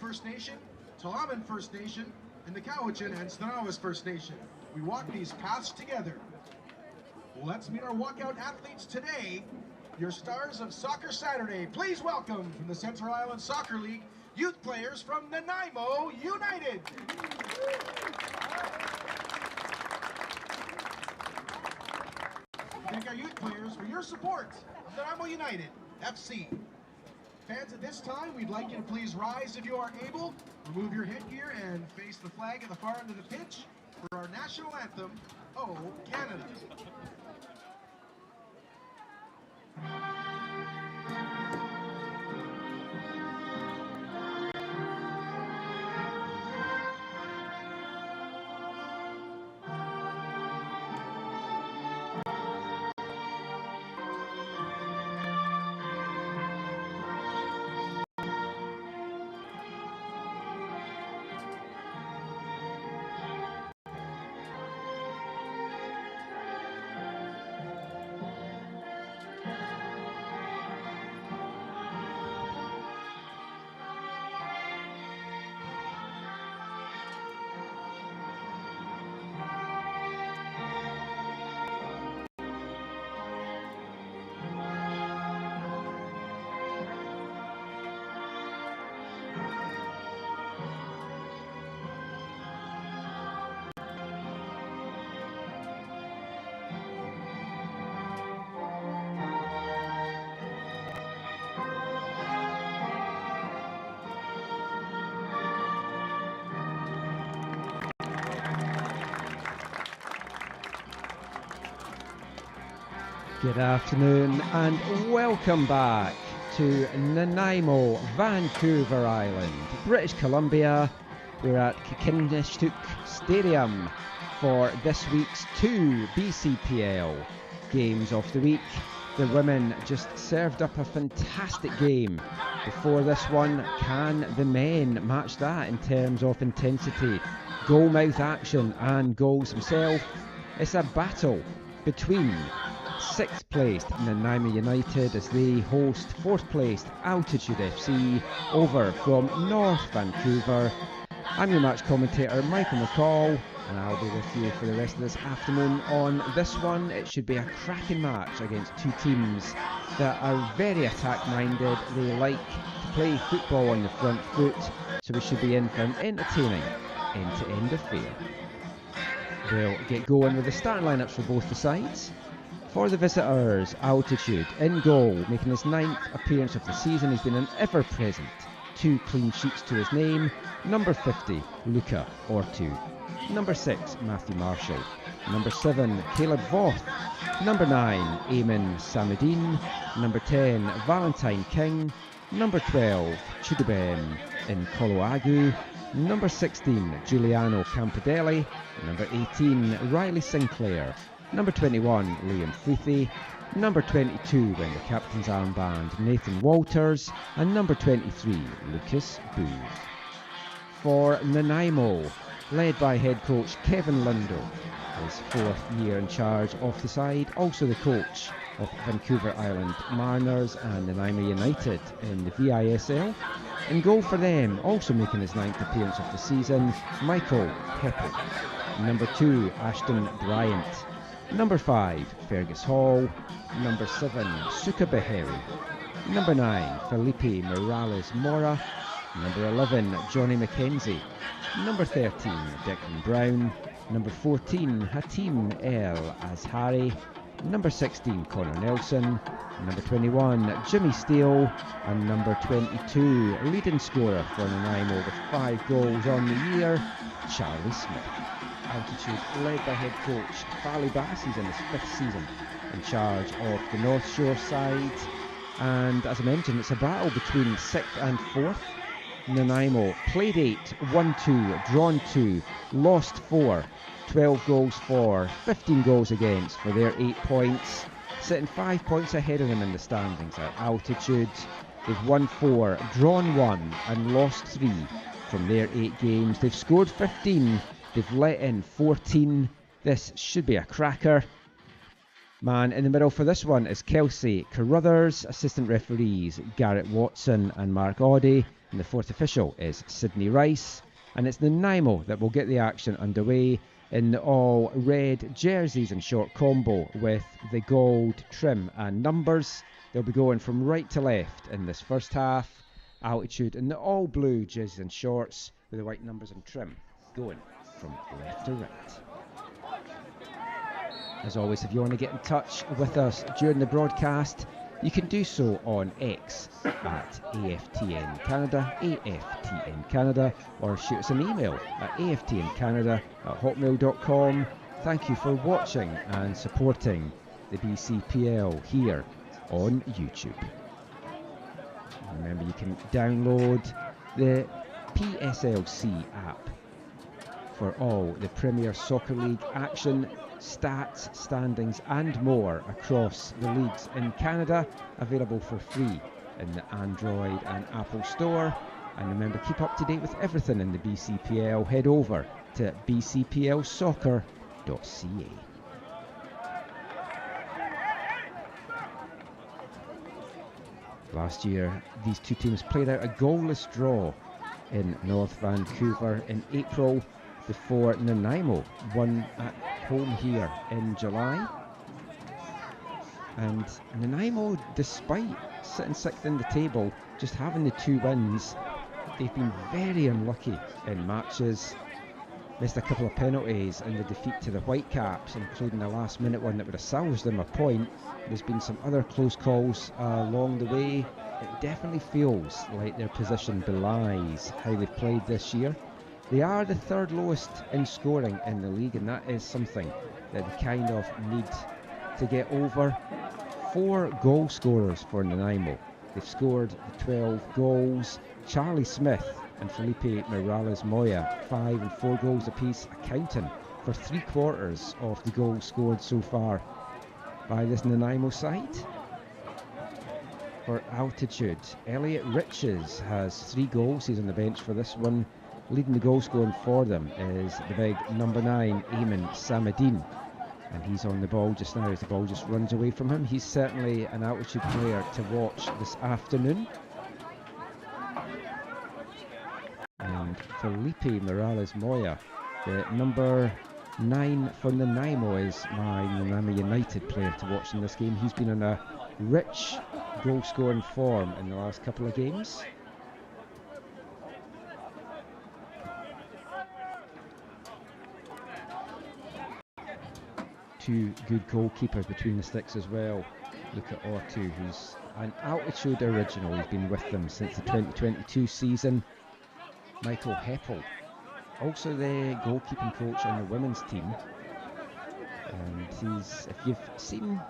First Nation, Tla'amin First Nation, and the Cowichan and Stanawas First Nation. We walk these paths together. Let's meet our walkout athletes today. Your stars of Soccer Saturday. Please welcome from the Central Island Soccer League, youth players from Nanaimo United. Thank our youth players for your support of Nanaimo United FC. Fans, at this time, we'd like you to please rise if you are able, remove your headgear, and face the flag at the far end of the pitch for our national anthem, O Canada. Good afternoon and welcome back to Nanaimo, Vancouver Island, British Columbia. We're at Kikinishtuk Stadium for this week's 2 BCPL games of the week. The women just served up a fantastic game. Before this one, can the men match that in terms of intensity, goal-mouth action and goals themselves? It's a battle between 6th placed Nanaimo United as they host 4th placed Altitude FC over from North Vancouver. I'm your match commentator Michael McCall, and I'll be with you for the rest of this afternoon on this one. It should be a cracking match against two teams that are very attack-minded. They like to play football on the front foot, so we should be in for an entertaining end-to-end affair. We'll get going with the starting lineups for both the sides. For the visitors, Altitude in goal, making his 9th appearance of the season. He's been an ever-present 2 clean sheets to his name. Number 50, Luca Ortu. Number 6, Matthew Marshall. Number 7, Caleb Voth. Number 9, Eamon Samudin. Number 10, Valentine King. Number 12, Chudubem in Koloagu. Number 16, Giuliano Campodelli. Number 18, Riley Sinclair. Number 21, Liam Fleethy. Number 22, wearing the captain's armband, Nathan Walters. And number 23, Lucas Booth. For Nanaimo, led by head coach Kevin Lindo, his 4th year in charge of the side, also the coach of Vancouver Island Mariners and Nanaimo United in the VISL. In goal for them, also making his 9th appearance of the season, Michael Heppel. Number 2, Ashton Bryant. Number 5, Fergus Hall. Number 7, Suka Beheri. Number 9, Felipe Morales Mora. Number 11, Johnny McKenzie. Number 13, Declan Brown. Number 14, Hatim El Azhari. Number 16, Connor Nelson. Number 21, Jimmy Steele. And number 22, leading scorer for Nanaimo with 5 goals on the year, Charlie Smith. Altitude led by head coach Fally Bass. He's in his 5th season in charge of the North Shore side, and as I mentioned, it's a battle between 6th and 4th. Nanaimo played 8, won 2, drawn 2, lost 4, 12 goals for, 15 goals against for their 8 points, sitting 5 points ahead of them in the standings at Altitude. They've won 4, drawn 1 and lost 3 from their 8 games. They've scored 15, they've let in 14. This should be a cracker. Man in the middle for this one is Kelsey Carruthers. Assistant referees Garrett Watson and Mark Audie. And the fourth official is Sydney Rice. And it's Nanaimo that will get the action underway in the all red jerseys and short combo with the gold trim and numbers. They'll be going from right to left in this first half. Altitude in the all blue jerseys and shorts with the white numbers and trim going from left to right. As always, if you want to get in touch with us during the broadcast, you can do so on X at AFTN Canada, or shoot us an email at aftncanada@hotmail.com. Thank you for watching and supporting the BCPL here on YouTube. Remember, you can download the PSLC app for all the Premier Soccer League action, stats, standings and more across the leagues in Canada, available for free in the Android and Apple Store. And remember, keep up to date with everything in the BCPL. Head over to bcplsoccer.ca. Last year, these two teams played out a goalless draw in North Vancouver in April, before Nanaimo won at home here in July. And Nanaimo, despite sitting sixth in the table, just having the 2 wins, they've been very unlucky in matches. Missed a couple of penalties in the defeat to the Whitecaps, including a last minute one that would have salvaged them a point. There's been some other close calls along the way. It definitely feels like their position belies how they've played this year. They are the third lowest in scoring in the league, and that is something that they kind of need to get over. 4 goal scorers for Nanaimo. They've scored 12 goals. Charlie Smith and Felipe Morales Moya, 5 and 4 goals apiece, accounting for 3/4 of the goals scored so far by this Nanaimo side. For altitude, Elliot Riches has 3 goals. He's on the bench for this one. Leading the goal scoring for them is the big number 9, Eamon Samadine. And he's on the ball just now as the ball just runs away from him. He's certainly an altitude player to watch this afternoon. And Felipe Morales Moya, the number 9 for Nanaimo, is my Nanaimo United player to watch in this game. He's been in a rich goal scoring form in the last couple of games. Two good goalkeepers between the sticks as well. Look at Ortu, who's an altitude original. He's been with them since the 2022 season. Michael Heppel, also the goalkeeping coach on the women's team. And if you've seen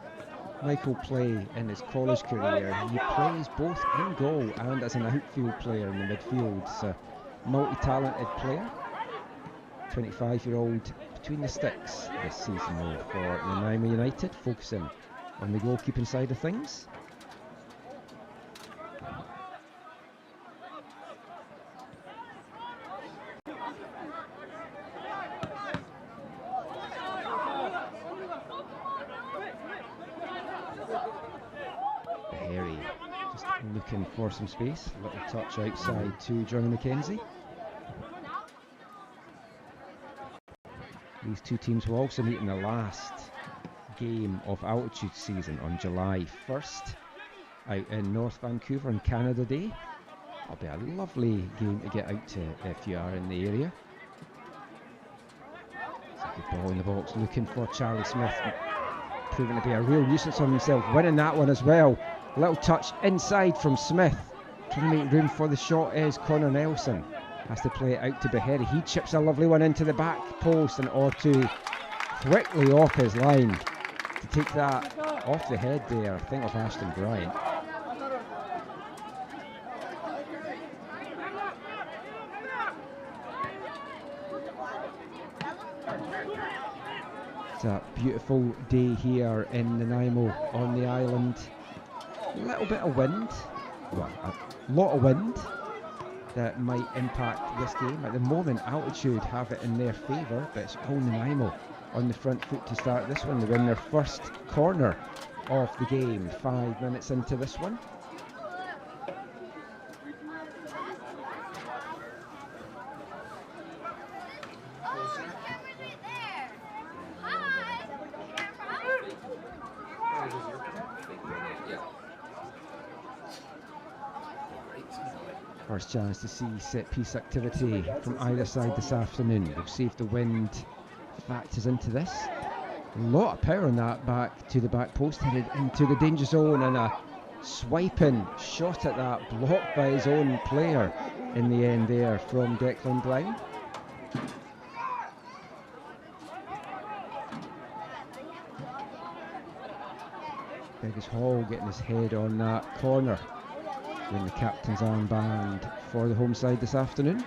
Michael play in his college career, he plays both in goal and as an outfield player in the midfield. He's a multi-talented player. 25-year-old between the sticks this season though for Nanaimo United, focusing on the goalkeeping side of things. Harry just looking for some space, a little touch outside to Johnny McKenzie. These two teams will also meet in the last game of altitude season on July 1st out in North Vancouver on Canada Day. That'll be a lovely game to get out to if you are in the area. It's a good ball in the box, looking for Charlie Smith, proving to be a real nuisance on himself, winning that one as well. A little touch inside from Smith, trying to make room for the shot is Connor Nelson. Has to play it out to Behere. He chips a lovely one into the back post, and Ortu quickly off his line to take that off the head there, I think, of Ashton Bryant. It's a beautiful day here in Nanaimo on the island. A little bit of wind, well, a lot of wind that might impact this game. At the moment, altitude have it in their favour, but it's all Nanaimo on the front foot to start this one. They win their first corner of the game 5 minutes into this one. First chance to see set piece activity from either side this afternoon. We'll see if the wind factors into this. A lot of power on that back to the back post, headed into the danger zone, and a swiping shot at that, blocked by his own player in the end there from Declan Brown. Beggars Hall getting his head on that corner, in the captain's armband for the home side this afternoon.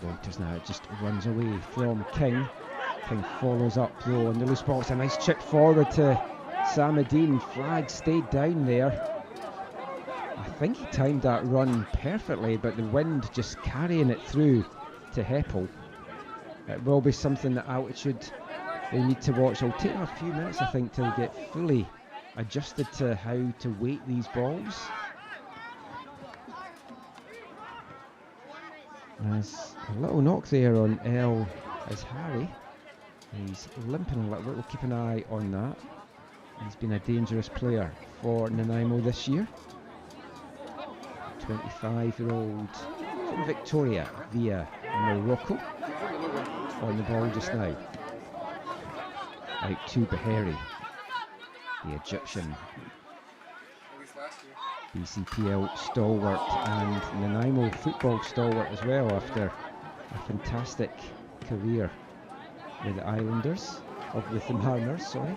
Walters now just runs away from King. King follows up though on the loose ball. It's a nice chip forward to Samadine. Flag stayed down there. I think he timed that run perfectly, but the wind just carrying it through to Heppel. It will be something that Altitude they need to watch. It'll take them a few minutes, I think, to get fully adjusted to how to weight these balls. There's a little knock there on El Azhari. He's limping a little bit. We'll keep an eye on that. He's been a dangerous player for Nanaimo this year. 25-year-old from Victoria via Morocco. On the ball just now. Out to Bahari, the Egyptian BCPL stalwart and Nanaimo football stalwart as well, after a fantastic career with the Islanders, with the Mariners, sorry.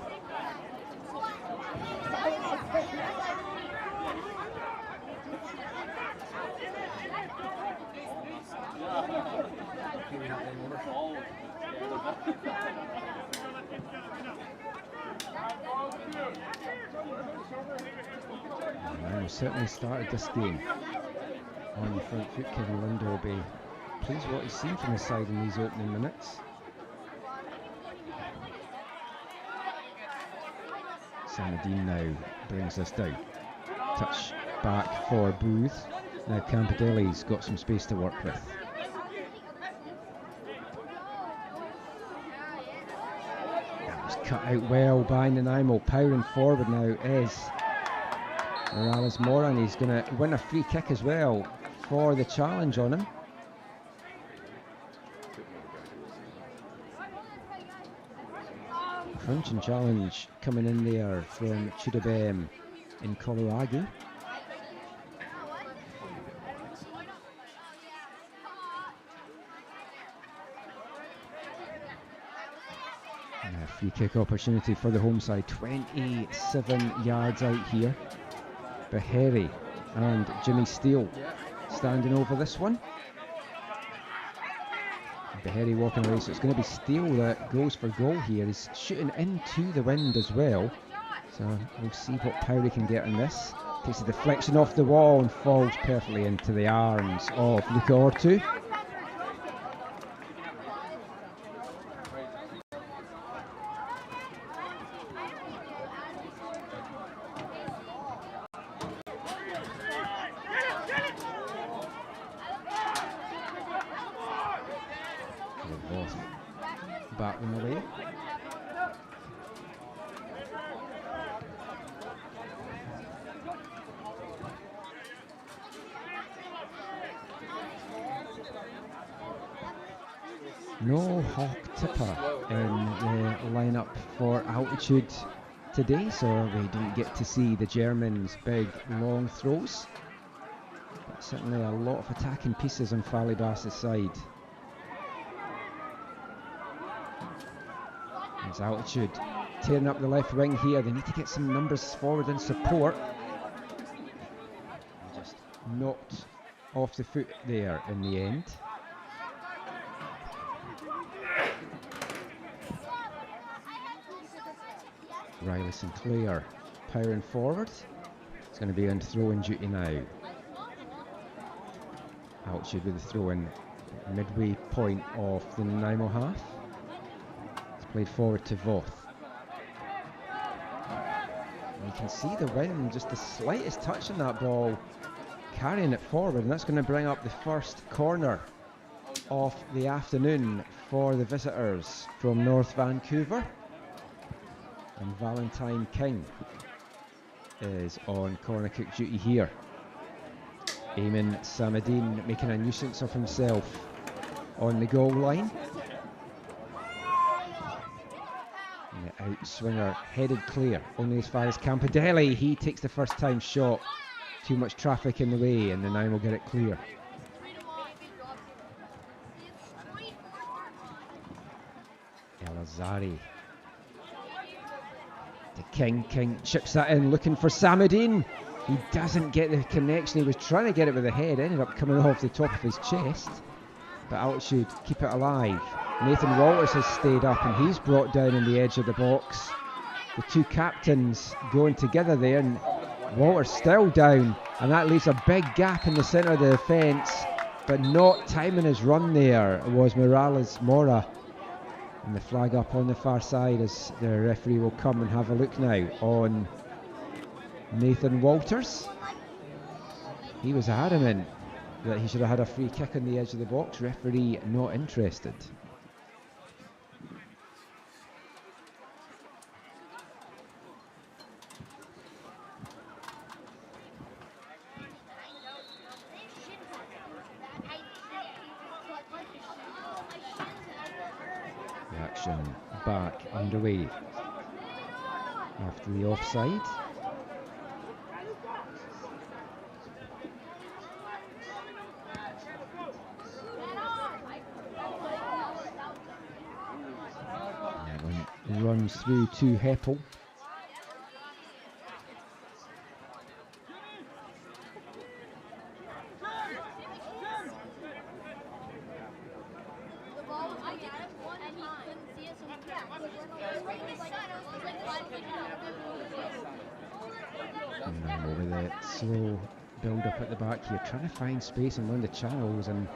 Certainly started this game on the front foot. Kevin Lind will be pleased what he's seen from his side in these opening minutes. Samadine now brings this down. Touch back for Booth. Now Campidelli's got some space to work with. That was cut out well by Nanaimo. Powering forward now is Morales Moran. He's going to win a free kick as well for the challenge on him. Crunching challenge coming in there from Chudabem in Colorado. And a free kick opportunity for the home side. 27 yards out here. Bahari and Jimmy Steele standing over this one. Bahari walking away, so it's going to be Steele that goes for goal here. He's shooting into the wind as well, so we'll see what power he can get on this. Takes a deflection off the wall and falls perfectly into the arms of Luca Ortu. Battling away. No Hawk Tipper in the lineup for Altitude today, so we didn't get to see the Germans' big long throws. But certainly a lot of attacking pieces on Falibas's side. There's Altitude tearing up the left wing here. They need to get some numbers forward in support. Just knocked off the foot there in the end. Riley Sinclair powering forward. It's going to be on throw-in duty now. Altitude with the throw-in midway point of the Nanaimo half. It's played forward to Voth. You can see the wind, just the slightest touch on that ball, carrying it forward, and that's going to bring up the first corner of the afternoon for the visitors from North Vancouver. And Valentine King is on corner kick duty here. Eamon Samadine making a nuisance of himself on the goal line. And the outswinger headed clear, only as far as Campidelli. He takes the first time shot. Too much traffic in the way, and Nanaimo will get it clear. Elazari to King. King chips that in, looking for Samadine. He doesn't get the connection. He was trying to get it with the head, ended up coming off the top of his chest. But Altitude keep it alive. Nathan Walters has stayed up, and he's brought down on the edge of the box. The two captains going together there, and Walters still down, and that leaves a big gap in the centre of the defence, but not timing his run there was Morales Mora. And the flag up on the far side as the referee will come and have a look now on Nathan Walters. He was adamant that he should have had a free kick on the edge of the box. Referee not interested. The action back underway after the offside. Runs through to Heppel. And with a slow build up at the back here, trying to find space in one of the channels and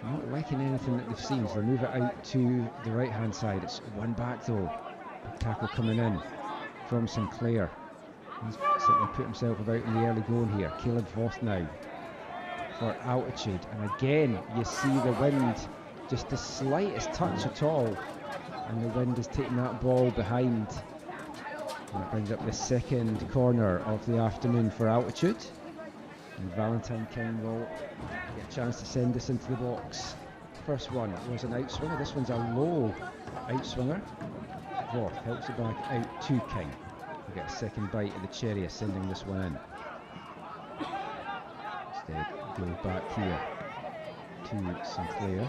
not liking anything that they've seen, so they move it out to the right hand side. It's one back though. Big tackle coming in from Sinclair. He's certainly put himself about in the early going here. Caleb Voth now for Altitude, and again you see the wind, just the slightest touch at all, and the wind is taking that ball behind. And it brings up the second corner of the afternoon for Altitude. And Valentine King will get a chance to send this into the box. First one was an outswinger, this one's a low outswinger. Voth helps it back out to King. We'll get a second bite of the cherry of sending this one in. Instead, goes back here to Sinclair.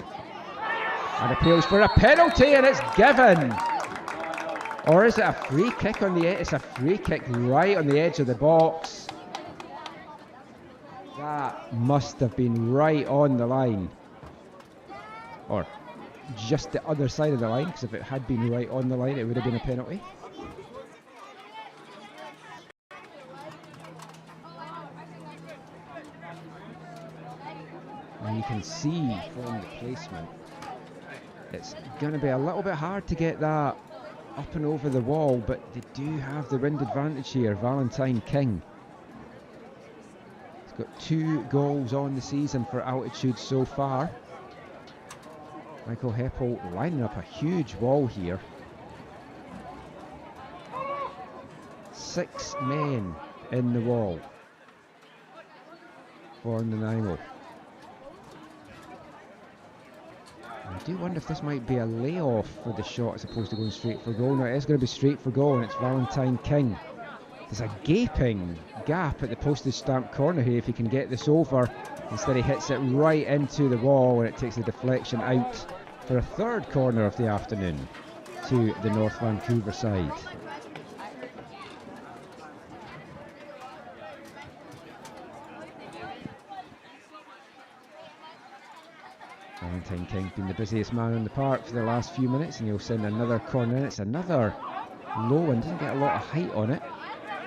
And appeals for a penalty, and it's given! Or is it a free kick on the edge? It's a free kick right on the edge of the box. That must have been right on the line, or just the other side of the line, because if it had been right on the line it would have been a penalty. And you can see from the placement it's going to be a little bit hard to get that up and over the wall, but they do have the wind advantage here. Valentine King. Got 2 goals on the season for Altitude so far. Michael Heppel lining up a huge wall here. 6 men in the wall for Nanaimo. I do wonder if this might be a layoff for the shot as opposed to going straight for goal. No, it is going to be straight for goal, and it's Valentine King. There's a gaping gap at the postage stamp corner here if he can get this over. Instead he hits it right into the wall, and it takes the deflection out for a third corner of the afternoon to the North Vancouver side. Valentine King's been the busiest man on the park for the last few minutes, and he'll send another corner in. It's another low one, doesn't get a lot of height on it.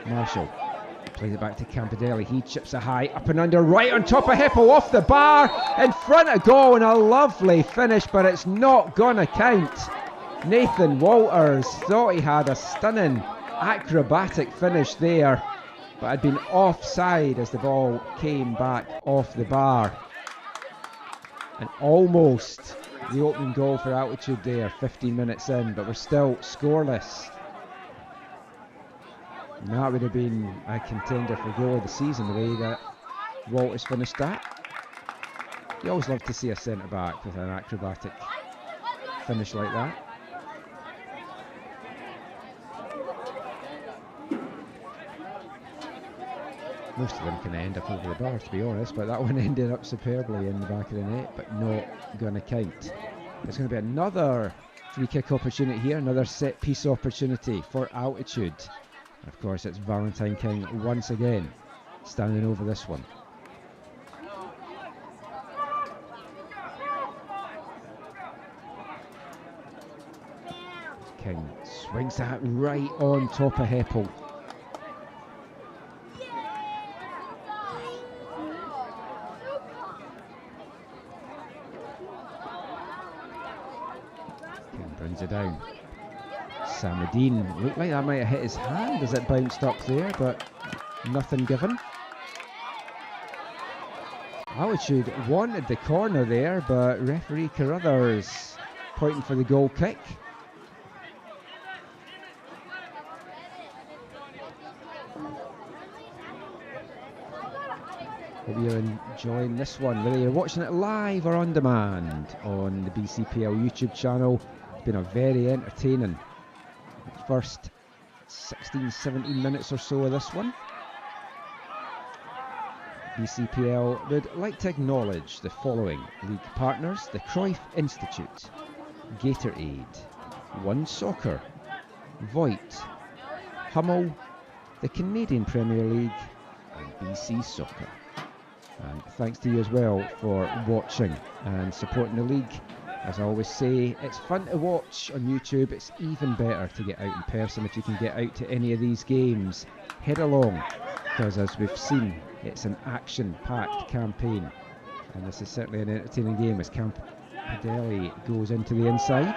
Marshall plays it back to Campidelli. He chips a high up and under, right on top of Heppel, off the bar, in front of goal, and a lovely finish, but it's not gonna count. Nathan Walters thought he had a stunning acrobatic finish there, but had been offside as the ball came back off the bar. And almost the opening goal for Altitude there, 15 minutes in, but we're still scoreless. And that would have been a contender for goal of the season, the way that Walters finished that. You always love to see a centre-back with an acrobatic finish like that. Most of them can end up over the bar, to be honest, but that one ended up superbly in the back of the net, but not going to count. There's going to be another free kick opportunity here, another set piece opportunity for Altitude. And of course, it's Valentine King once again standing over this one. King swings that right on top of Heppel. Brings it down. Samadine, looked like that might have hit his hand as it bounced up there, but nothing given. Altitude wanted the corner there, but referee Carruthers pointing for the goal kick. Hope you're enjoying this one, whether you're watching it live or on demand on the BCPL YouTube channel. Been a very entertaining first 16-17 minutes or so of this one. BCPL would like to acknowledge the following league partners: the Cruyff Institute, Gatorade, One Soccer, Voight, Hummel, the Canadian Premier League and BC Soccer. And thanks to you as well for watching and supporting the league. As I always say, it's fun to watch on YouTube. It's even better to get out in person. If you can get out to any of these games, head along, because as we've seen, it's an action-packed campaign. And this is certainly an entertaining game as Campidelli goes into the inside.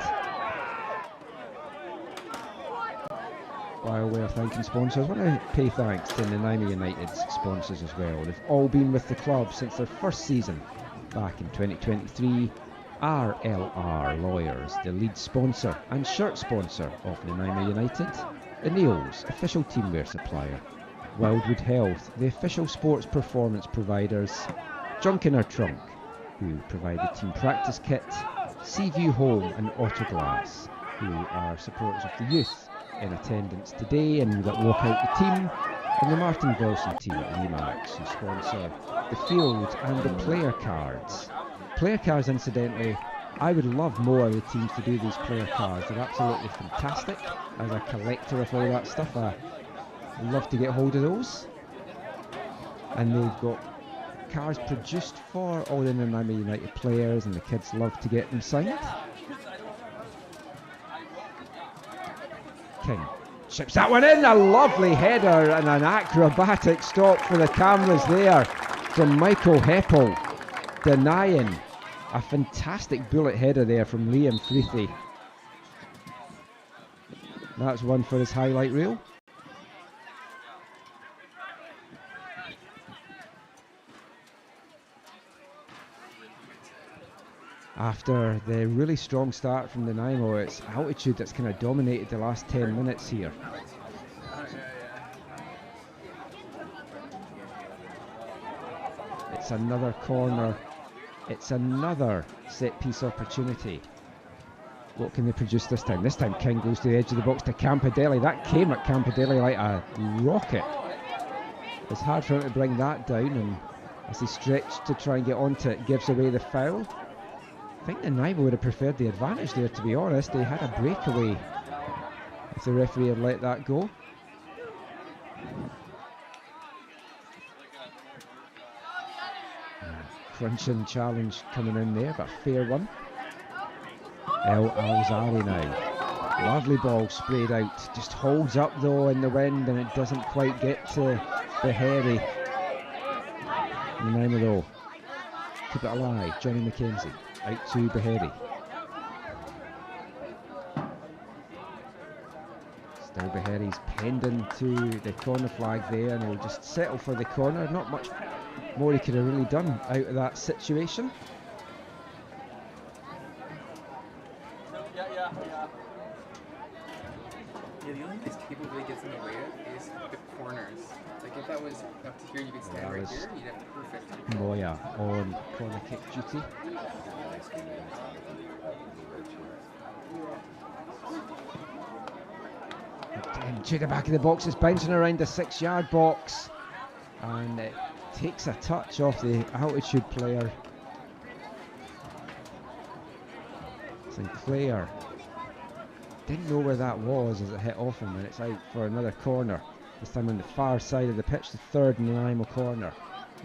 By way of thanking sponsors, I want to pay thanks to Nanaimo United's sponsors as well. They've all been with the club since their first season back in 2023. RLR Lawyers, the lead sponsor and shirt sponsor of Nanaimo United. Ineos, official teamwear supplier. Wildwood Health, the official sports performance providers. Junk in Our Trunk, who provide the team practice kit. Seaview Home and Autoglass, who are supporters of the youth in attendance today and that walk out the team. And the Martin Wilson team at Remax, who sponsor the field and the player cards. Player cards, incidentally, I would love more of the teams to do these player cards. They're absolutely fantastic. As a collector of all that stuff, I love to get hold of those. And they've got cards produced for all the Nanaimo United players, and the kids love to get them signed. King chips that one in, a lovely header and an acrobatic stop for the cameras there from Michael Heppel, denying a fantastic bullet header there from Liam Freethy. That's one for his highlight reel. After the really strong start from Nanaimo, it's Altitude that's kind of dominated the last 10 minutes here. It's another corner. It's another set-piece opportunity. What can they produce this time? This time King goes to the edge of the box to Campidelli. That came at Campidelli like a rocket. It's hard for him to bring that down, and as he stretched to try and get onto it, gives away the foul. I think Nanaimo would have preferred the advantage there, to be honest. They had a breakaway if the referee had let that go. Crunching challenge coming in there, but a fair one. El Alzari now. Lovely ball sprayed out. Just holds up though in the wind, and it doesn't quite get to Beharry. Nanaimo though. Keep it alive. Johnny McKenzie. Out to Beharry. Still Beharry's pinned into the corner flag there, and he'll just settle for the corner. Not much more he could have really done out of that situation. Yeah, the only thing this cable really gets in the way of is the corners. Like if that was up to here, you could stand right here, you'd have perfect. Moya on corner kick duty. To the back of the box, it's bouncing around the 6-yard box, and it takes a touch off the altitude player. Sinclair didn't know where that was as it hit off him, and it's out for another corner. This time on the far side of the pitch, the third Nanaimo corner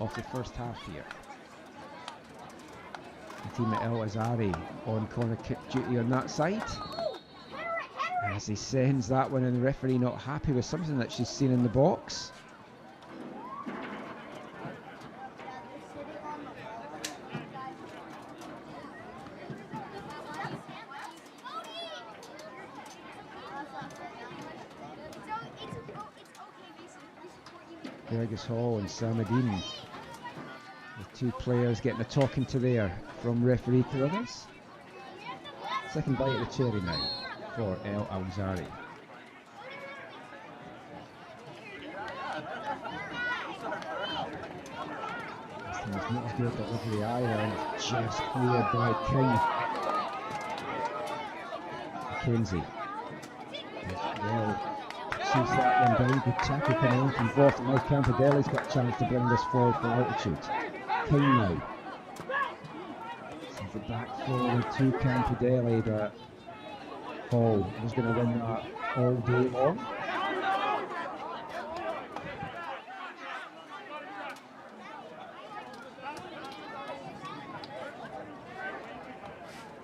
of the first half here. The team at El Azari on corner kick duty on that side. As he sends that one, and the referee not happy with something that she's seen in the box. Fergus Hall and Samadine, the two players getting a talking to there from referee to others. Second bite of the cherry now for El Alzari. This time it's not as good delivery either, and it's just cleared by King. Mackenzie. Well, shoots that one down. Good tackle coming in from Voth, and now Campodelli's got a chance to bring this forward for altitude. King now. Sends it back forward to Campodelli, but Hall was going to win that all day long.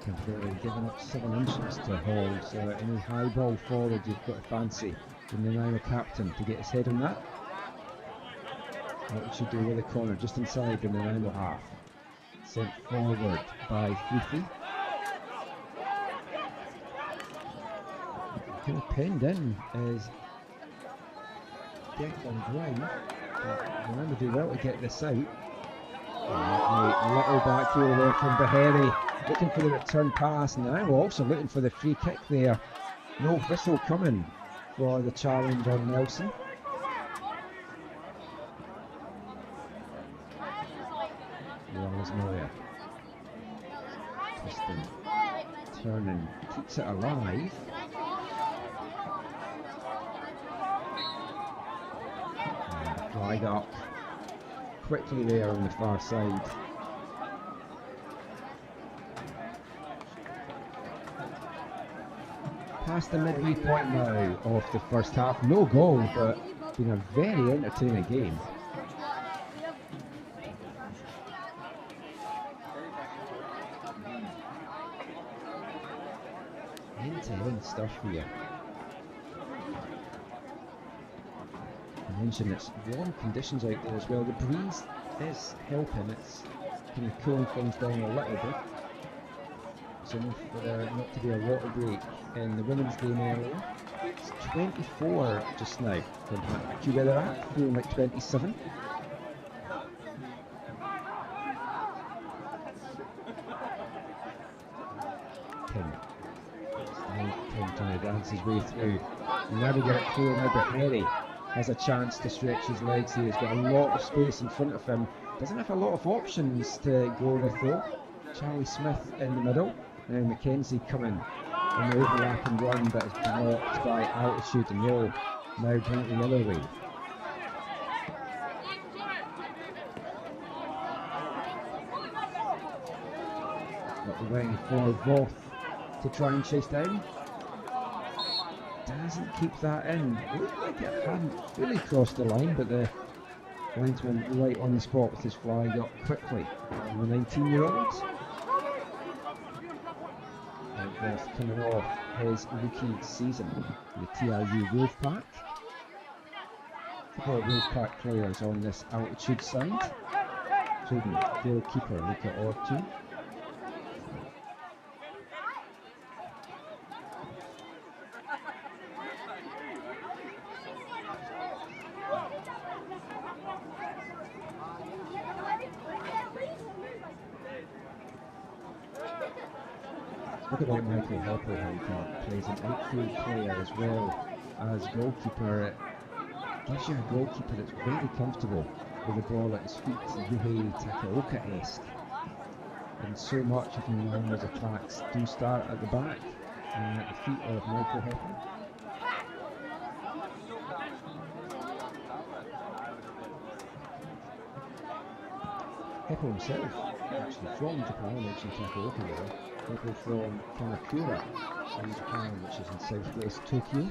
Campodelli giving up 7 inches to Hall, so any high ball forward you've got to fancy the Nanaimo captain to get his head on that. What should do with the corner just inside the Nanaimo half. Sent forward by Fifi. Kind of pinned in is Declan Brown, but Nanaimo do well to get this out. A little back heel there from Beharry, looking for the return pass. Now also looking for the free kick there. No whistle coming for the challenge on Nelson. Wallace Moya. Twisting, turning, keeps it alive. And flag up quickly there on the far side. Past the midway point now of the first half. No goal, but been a very entertaining game. End-to-end stuff here. I mentioned it's warm conditions out there as well. The breeze is helping. It's kind of cooling things down a little bit. It's enough for there not to be a water break in the women's game earlier. It's 24 just now. Do you where they're at? Feeling like 27. King trying to dance his way through. Now we get it clear. Now Beharry has a chance to stretch his legs here. He's got a lot of space in front of him. Doesn't have a lot of options to go with though. Charlie Smith in the middle. Now Mackenzie coming on the overlap and run, but is blocked by altitude and roll. Now bring it the other way. Got the wing for Voth to try and chase down. Doesn't keep that in. Looked like it hadn't really crossed the line, but the linesman right on the spot with his flag up quickly. And the 19-year-old. Voth coming off his rookie season in the TRU Wolfpack. A couple of Wolfpack players on this altitude side, including goalkeeper Luca Ortu. Look about Michael Hopper, how he plays an outfield player as well as goalkeeper. It gives you a goalkeeper that's very comfortable with the ball at his feet, Yuhei Takaoka-esque. And so much of Nanaimo's attacks do start at the back and at the feet of Michael Hopper. Heppo himself, actually from Japan, I mentioned Takaoka there. Heppo from Kamakura in Japan, which is in southwest Tokyo.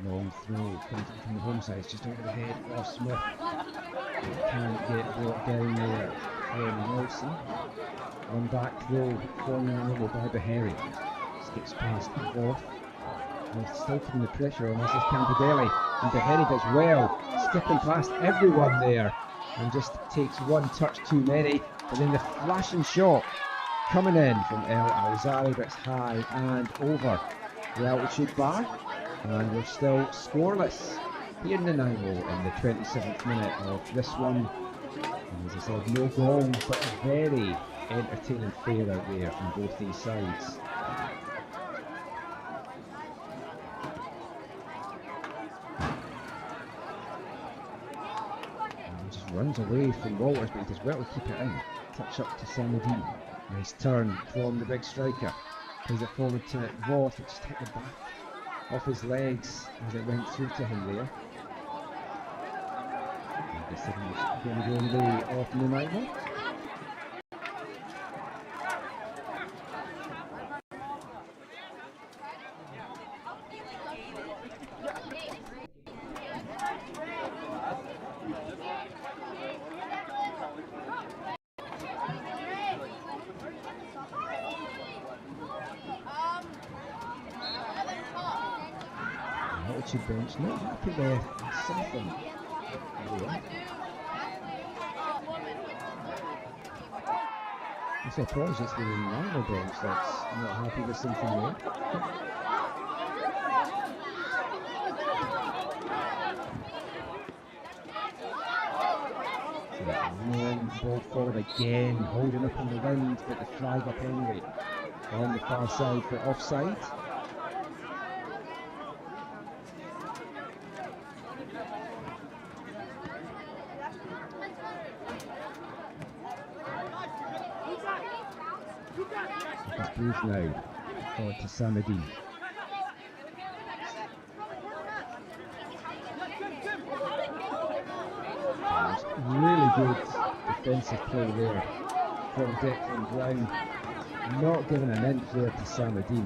Long throw coming from the home side, it's just over the head of Smith. Can't get brought down there from Nelson. One back throw from Nanaimo by Baheri. Just gets past off. And still putting the pressure on this is Campidelli. And Baheri does well, skipping past everyone there. And just takes one touch too many. But then the flashing shot coming in from El Alzari, but it's high and over the altitude bar. And we're still scoreless here in Nanaimo in the 27th minute of this one. And as I said, no goals, but a very entertaining fair out there from both these sides. And just runs away from Walters, but he does well to keep it in. Touch up to Samadhi. Nice turn from the big striker. Plays it forward to Roth, it just hit the back off his legs as it went through to him there. And the signal is going to go in the way of Nanaimo. Bench not happy with something. I'm surprised it's the Nanaimo bench that's not happy with something there. Long ball forward again, holding up on the wind, but the flag up anyway on the far side for offside. Now forward to Samadhi. Really good defensive play there from Declan Brown. Not giving an inch there to Samadhi.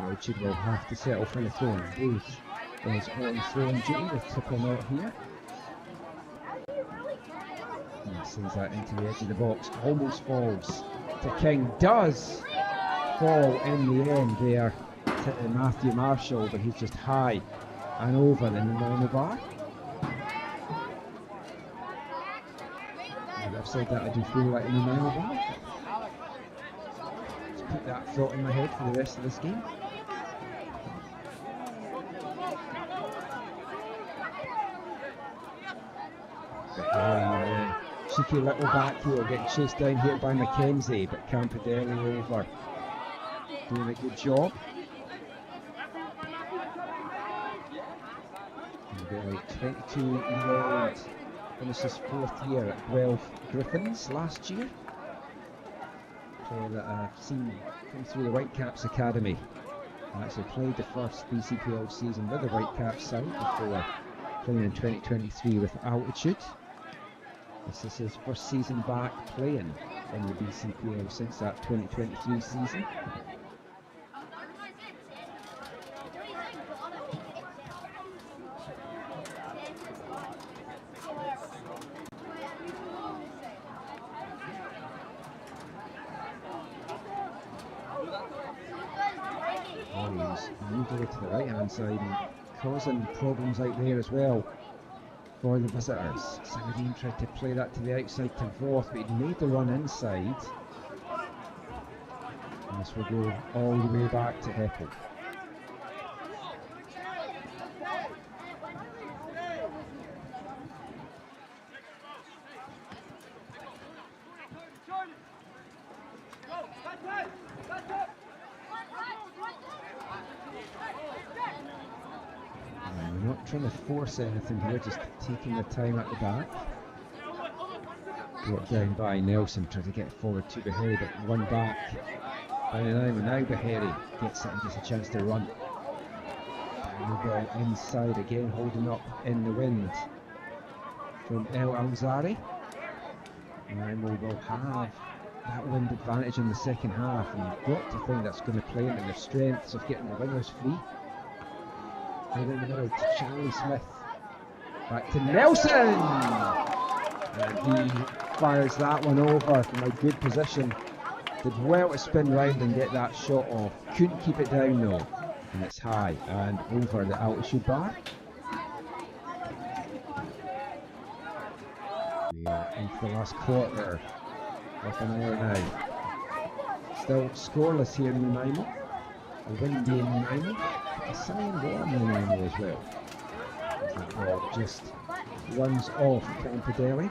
Richard will have to settle for the throw. Booth is on throwing duty with triple knot here. Sends that into the edge of the box, almost falls to King, does fall in the end there to Matthew Marshall, but he's just high and over the Nanaimo bar. And I've said that I do feel like a Nanaimo bar. Let's put that thought in my head for the rest of this game. Cheeky little back heel, getting chased down here by Mackenzie, but Campidelli over, doing a good job. And 22-year-old finishes 4th year at Guelph Griffins last year. Player that I've seen come through the Whitecaps Academy. I actually played the first BCPL season with the Whitecaps side before playing in 2023 with Altitude. This is his first season back playing in the BCPL since that 2023 season. He's moved over to the right hand side and causing problems out there as well for the visitors. Sangadine tried to play that to the outside to Voth, but he'd made the run inside. And this will go all the way back to Heppel. We're not trying to force anything here, just taking the time at the back. Brought down by Nelson, tried to get forward to Beharry, but won back by Nanaimo. Now Beharry gets it and gets a chance to run. And the ball inside again, holding up in the wind from El Alzari. Nanaimo will have that wind advantage in the second half, and you've got to think that's going to play into their strengths of getting the wingers free. Right in the middle to Charlie Smith. Back to Nelson! And he fires that one over from a good position. Did well to spin round and get that shot off. Couldn't keep it down though. And it's high and over the altitude bar. We are into the last quarter of an hour now. Still scoreless here in Nanaimo. A windy in Nanaimo. A sunny and warm in Nanaimo as well. As the ball just runs off Campidelli.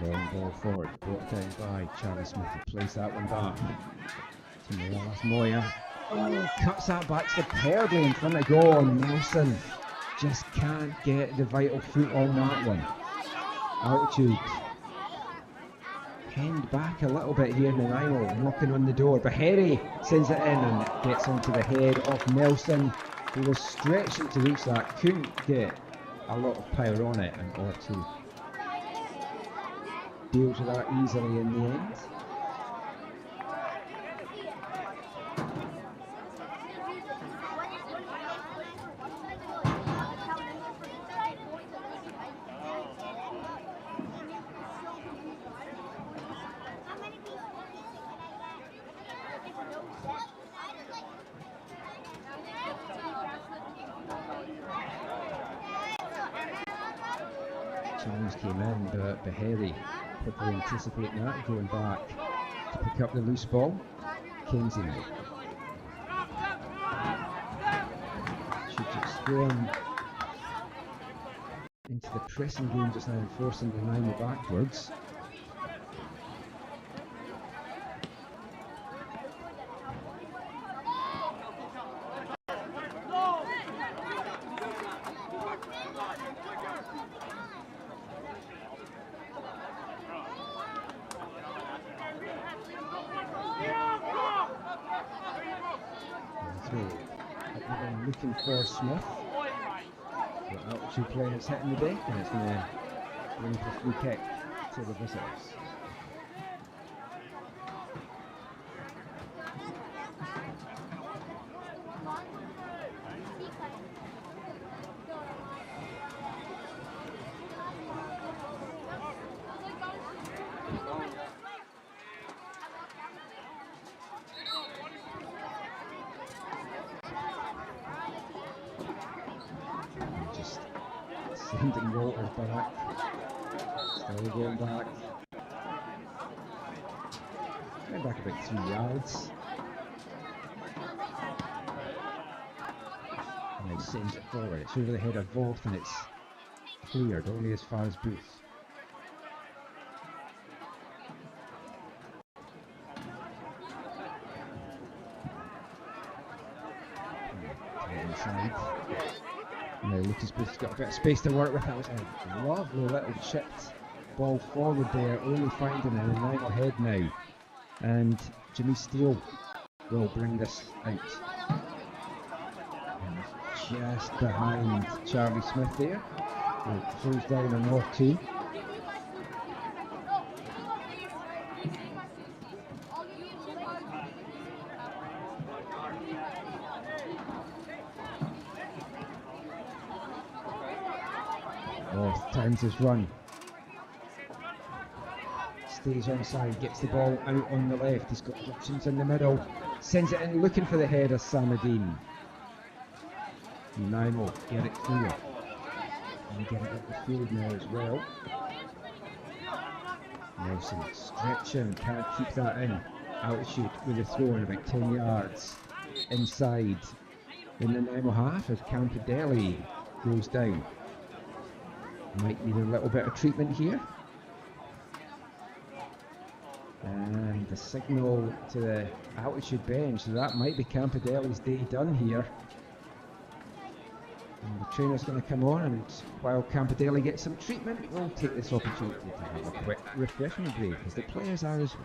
Long ball forward, brought down by Charlie Smith, who plays that one back to Moaz Moya. Oh, cuts that back superbly in front of goal, and Nelson just can't get the vital foot on that one. Altitude penned back a little bit here in Nanaimo, knocking on the door. Beharry sends it in and it gets onto the head of Nelson, who was stretching to reach that, couldn't get a lot of power on it, and or to deal with that easily in the end. Challenge came in, but Beharry quickly anticipating that, going back to pick up the loose ball. Kinsey should just go on into the pressing game just now and forcing the Nanaimo backwards. Looking for Smith. The altitude play is hitting the deck, and it's going to bring the free kick to the visitors. Sending Walter back, still going back, going back about 3 yards, and he sends it forward. It's over the head of Voth and it's cleared only as far as Booth. Inside. Now Lucas Booth's got a bit of space to work with. That was a lovely little chipped ball forward there, only finding a Nanaimo head now. And Jimmy Steele will bring this out. And just behind Charlie Smith there. It throws down on North 2. North times his run. Stays onside, gets the ball out on the left. He's got options in the middle. Sends it in, looking for the header, Samadine. Nanaimo get it through. And get it up the field now as well. Nelson stretching, can't keep that in. Altitude with a throw in about 10 yards. Inside in the Nanaimo half as Campidelli goes down. Might need a little bit of treatment here. And the signal to the altitude bench, so that might be Campidelli's day done here. And the trainer's going to come on, and while Campidelli gets some treatment, we'll take this opportunity to have a quick refreshment break, as the players are as well.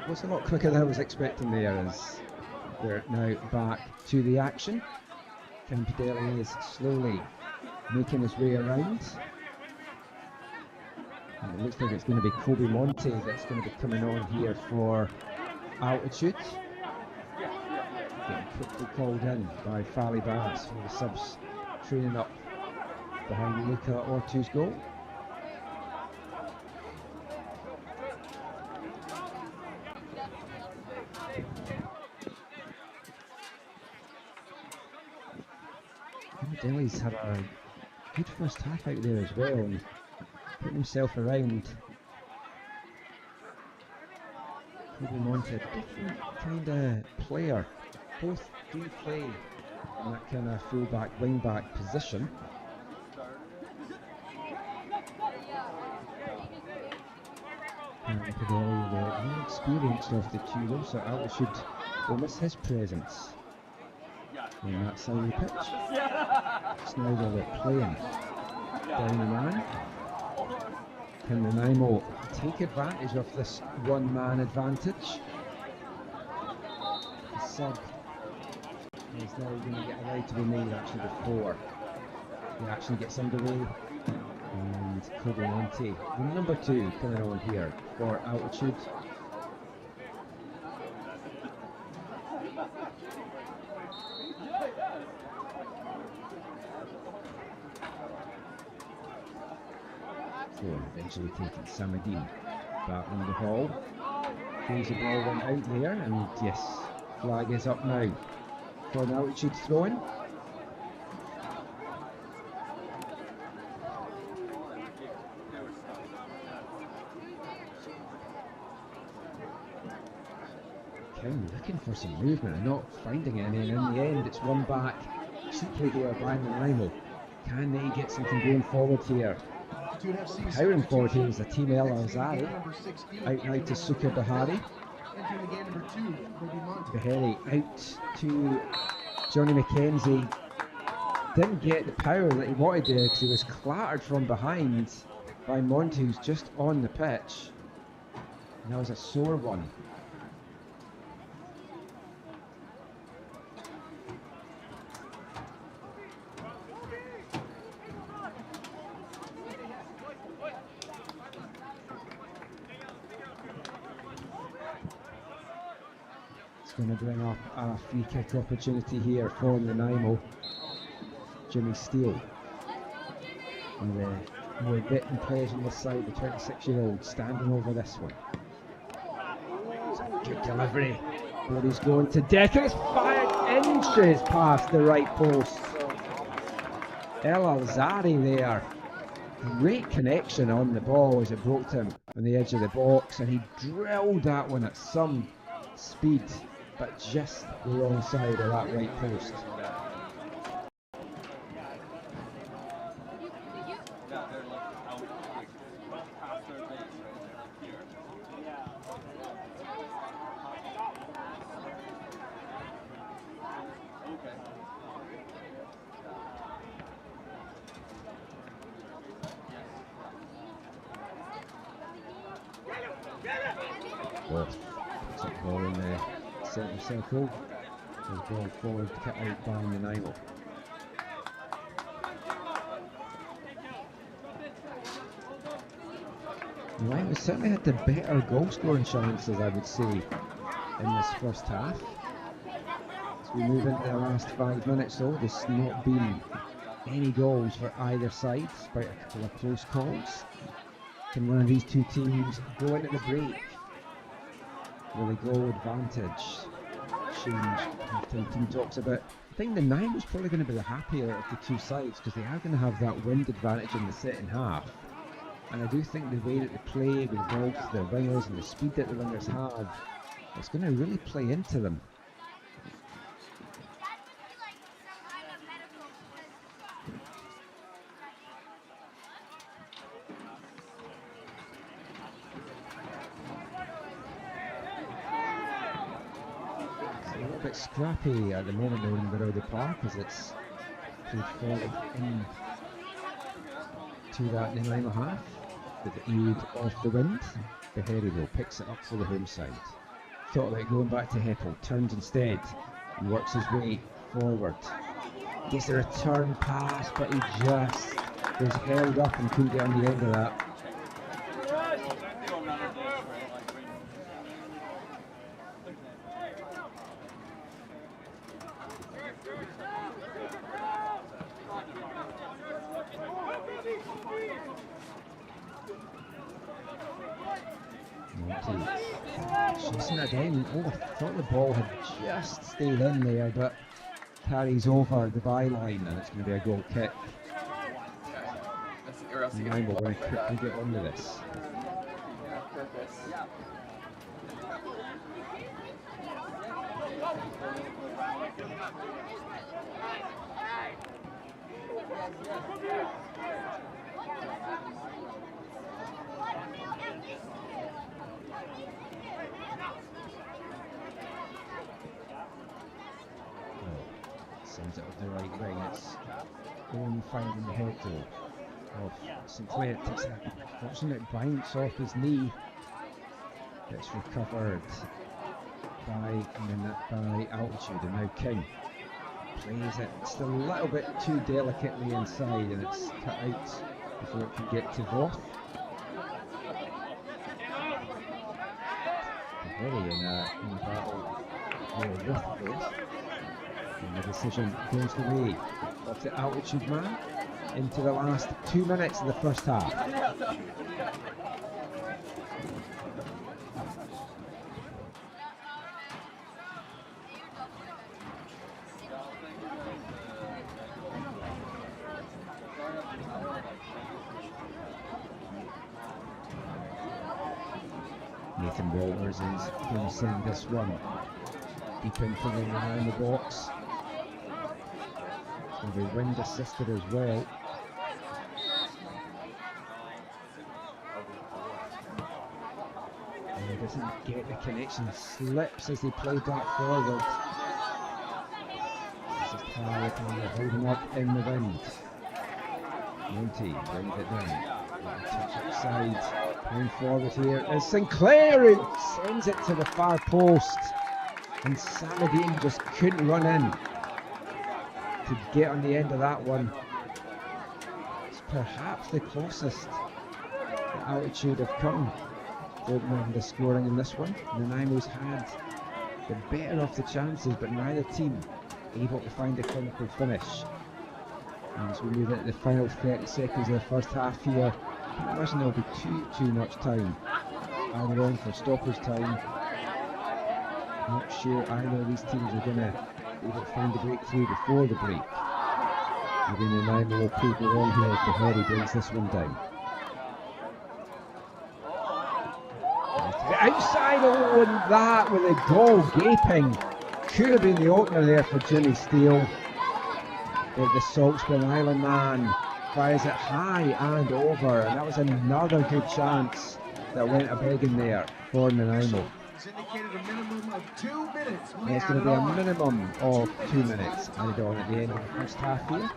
Was a lot quicker than I was expecting there, as we're now back to the action. Campidelli is slowly making his way around. And it looks like it's going to be Kobe Monte that's going to be coming on here for altitude. Getting quickly called in by Fally Bass for the subs training up behind Luca Ortu's goal. Campidelli's had a good first half out there as well, and putting himself around. Kobe Monte, a different kind of player. Both do play in that kind of full-back, wing-back position. Campidelli, the more experienced of the two, though, so Altitude will miss his presence on that side of the pitch. It's now that they're playing down the man. Can Nanaimo take advantage of this one-man advantage? The sub is now going to get allowed to be made actually before the action gets underway. And Kobe Monte, the number 2, coming on here for Altitude. Eventually taking Samadine back on the ball. Crazy ball went out there, and yes, flag is up now for an Altitude throw-in. King looking for some movement and not finding any, and in the end it's won back cheaply there by Nanaimo. Can they get something going forward here? Powering forward here is the team El Alzari. Out now to Suka Bahari. Bahari out to Johnny McKenzie. Didn't get the power that he wanted there because he was clattered from behind by Monte, who's just on the pitch. And that was a sore one. Going to bring up a free kick opportunity here for Nanaimo. Jimmy Steele, and the more bitten players on this side, the 26-year-old standing over this one. Good delivery, but he's going to Decker. It's 5 inches past the right post. El Alzari there. Great connection on the ball as it broke him on the edge of the box, and he drilled that one at some speed, but just the wrong side of that right post. Roth puts up the ball in the centre circle. There's ball forward cut out by Nanaimo. Nanaimo certainly had the better goal scoring chances, I would say, in this first half. As we move into the last 5 minutes though, there's not been any goals for either side, despite a couple of close calls. Can one of these two teams go into the break with a goal advantage? Change team talks about. I think Nanaimo's probably going to be the happier of the two sides because they are going to have that wind advantage in the second half. And I do think the way that they play with the ball to their wingers and the speed that the wingers have, it's going to really play into them. Bit scrappy at the moment though in Barody Park as it's played forward in to that Nanaimo half with the aid of the wind. Beherry though picks it up for the home side. Thought about going back to Heppel, turns instead and works his way forward. Gets a return pass but he just was held up and couldn't get on the end of that. Chasing again. Oh, I thought the ball had just stayed in there, but carries over the byline, and it's going to be a goal kick. Nanaimo going to quickly get onto this. Sends it up the right wing. It's going finding the head though of Sinclair. Takes a fortunate bounce off his knee. Gets recovered by Altitude, and now King plays it just a little bit too delicately inside, and it's cut out before it can get to Voth. Very in battle with Voth. And the decision goes the way of the Altitude man into the last 2 minutes of the first half. Nathan Walters is going to send this one deep into the Nanaimo box. It's going to be wind assisted as well. And he doesn't get the connection, slips as he played that forward. This is Tarek holding up in the wind. Monty brings it down. Touch outside, going forward here is Sinclair who sends it to the far post, and Saladin just couldn't run in to get on the end of that one. It's perhaps the closest the Altitude have come to opening the scoring in this one. Nanaimo's had the better of the chances, but neither team able to find a clinical finish. And as we move into the final 30 seconds of the first half here, I can't imagine there'll be too much time either on for stoppage time. Not sure either of these teams are going to be able to find the breakthrough before the break. Maybe Nanaimo will prove it on here if Beherry brings this one down. The outside, oh, and that with a goal gaping. Could have been the opener there for Jimmy Steele. But the Saltspring Island man fires it high and over, and that was another good chance that went a begging there for Nanaimo. It's indicated a minimum of 2 minutes. And it's going to be a minimum of 2 minutes added on at the end of the first half here.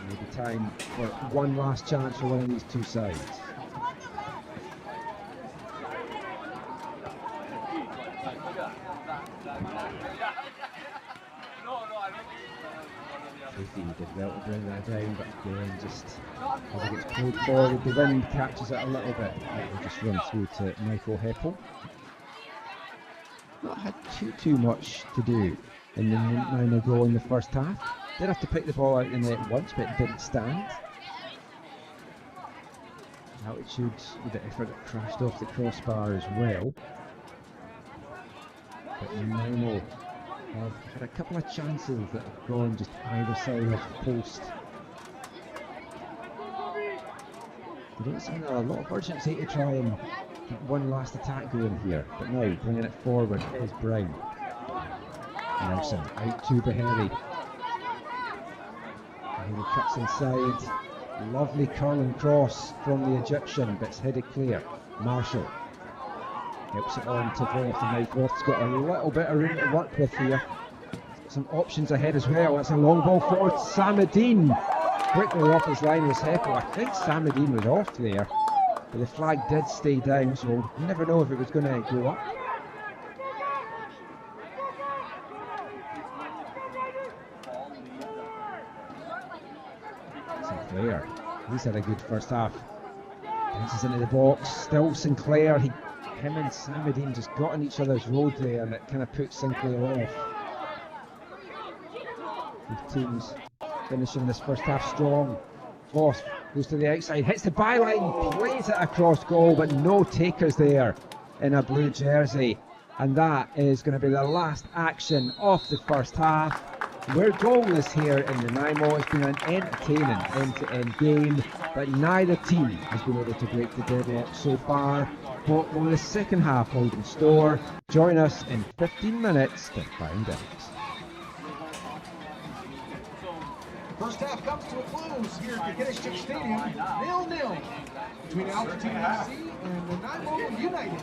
Maybe time for one last chance for one of these two sides. able to bring that down, but again, just as it gets pulled forward, the wind catches it a little bit. It will just run through to Michael Heppel. Not had too much to do in the Nanaimo goal in the first half. Did have to pick the ball out in the net once, but it didn't stand. Altitude with the effort that crashed off the crossbar as well. But Nanaimo have had a couple of chances that have gone just either side of the post. They don't seem to have a lot of urgency to try and get one last attack going here, but now bringing it forward is Brown. Nelson out to Beharry. Beharry cuts inside. Lovely curling cross from the Egyptian, but it's headed clear. Marshall helps it on to Voth, and now Voth's got a little bit of room to work with here. He's got some options ahead as well. It's a long ball forward. Samadine quickly off his line was Heppel. I think Samadine was off there, but the flag did stay down, so you never know if it was going to go up. Sinclair, he's had a good first half. Bounces into the box. Still Sinclair. Him and Samadine just got on each other's road there, and it kind of put Sinclair off. Both teams finishing this first half strong. Voss goes to the outside, hits the byline, plays it across goal, but no takers there in a blue jersey. And that is going to be the last action of the first half. We're goalless here in Nanaimo. It's been an entertaining end-to-end game, but neither team has been able to break the deadlock so far. What will the second half hold in store? Join us in 15 minutes to find out. First half comes to a close here at the Kinnishtik Stadium, 0-0 between Altitude FC and Nanaimo United.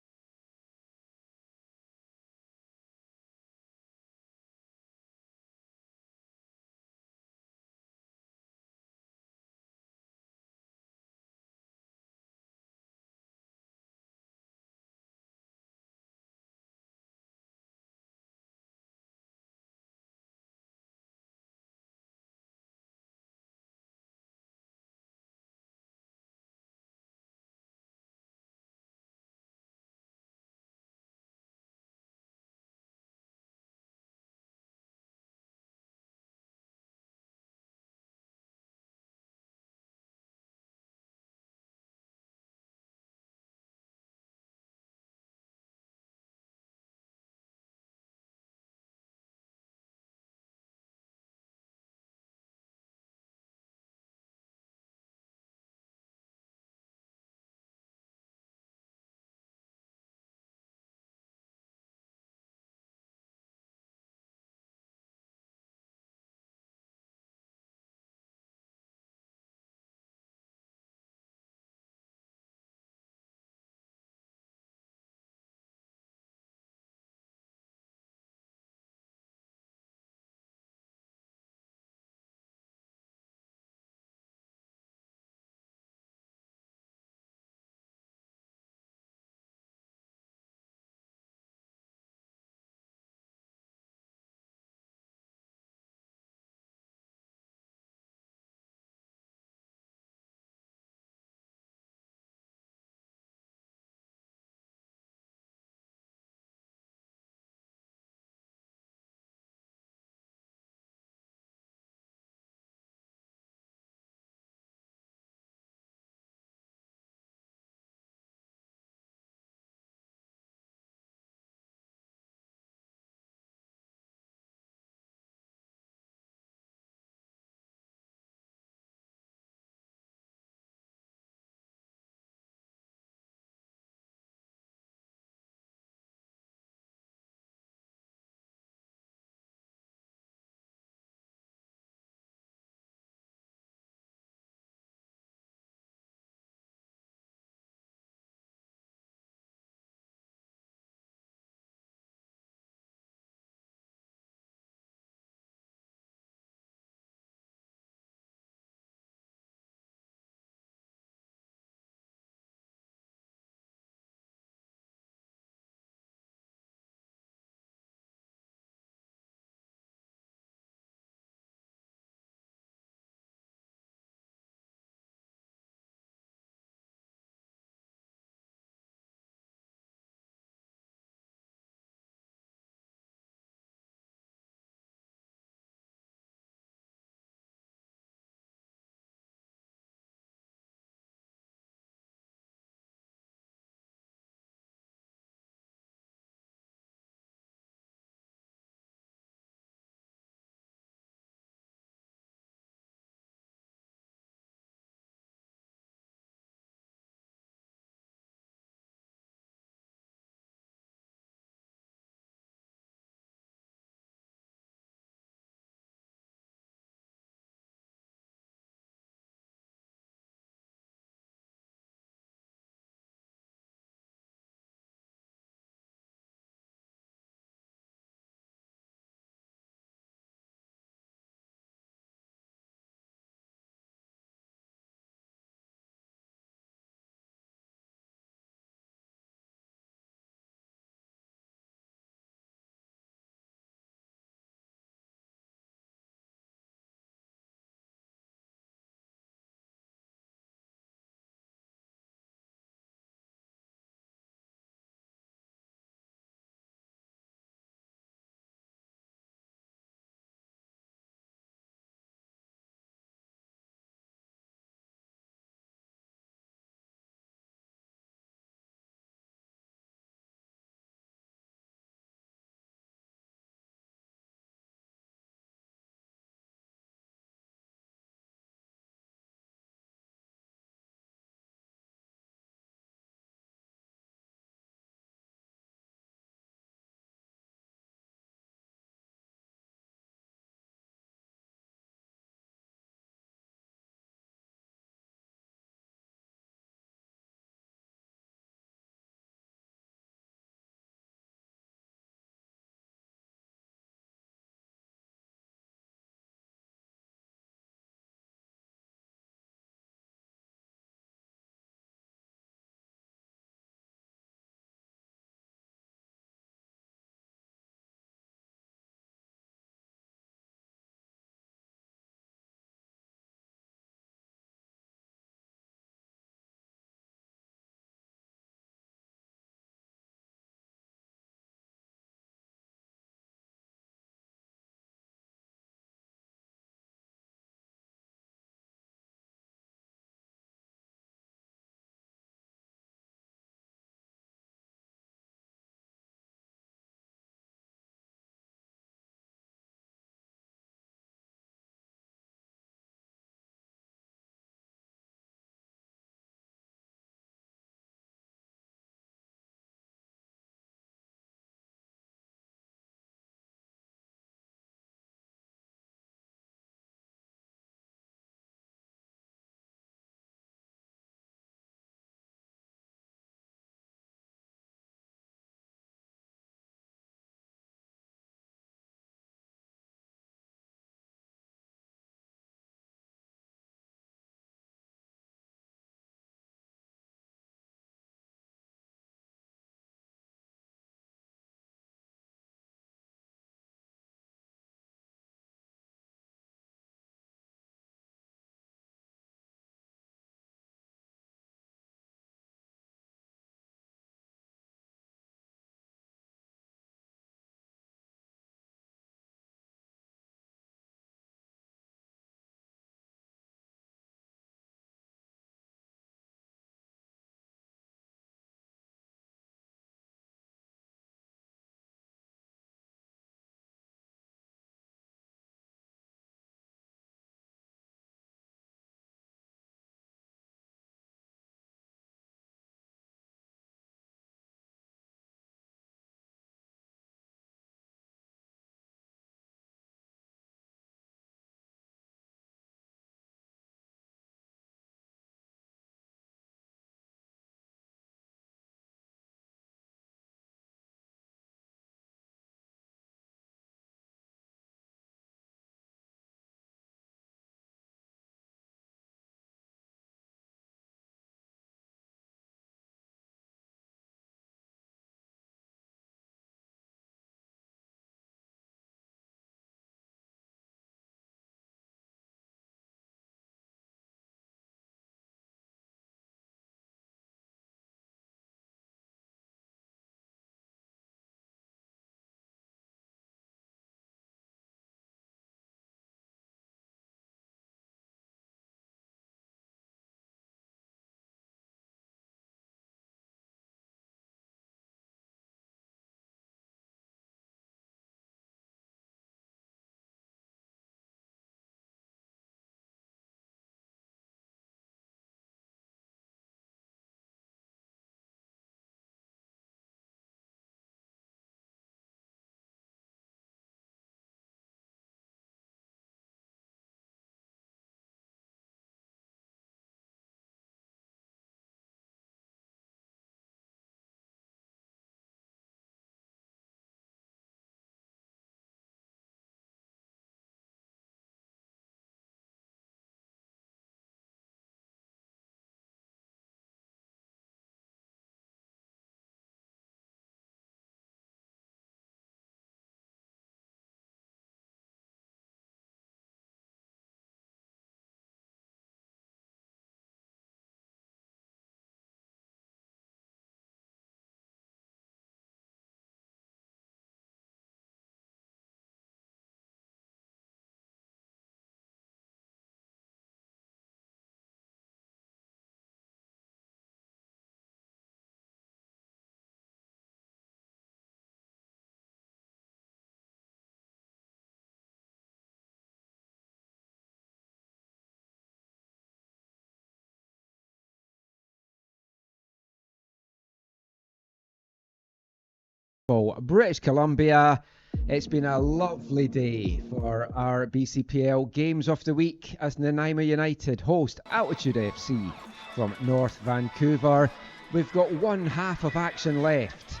British Columbia. It's been a lovely day for our BCPL Games of the Week as Nanaimo United host Altitude FC from North Vancouver. We've got one half of action left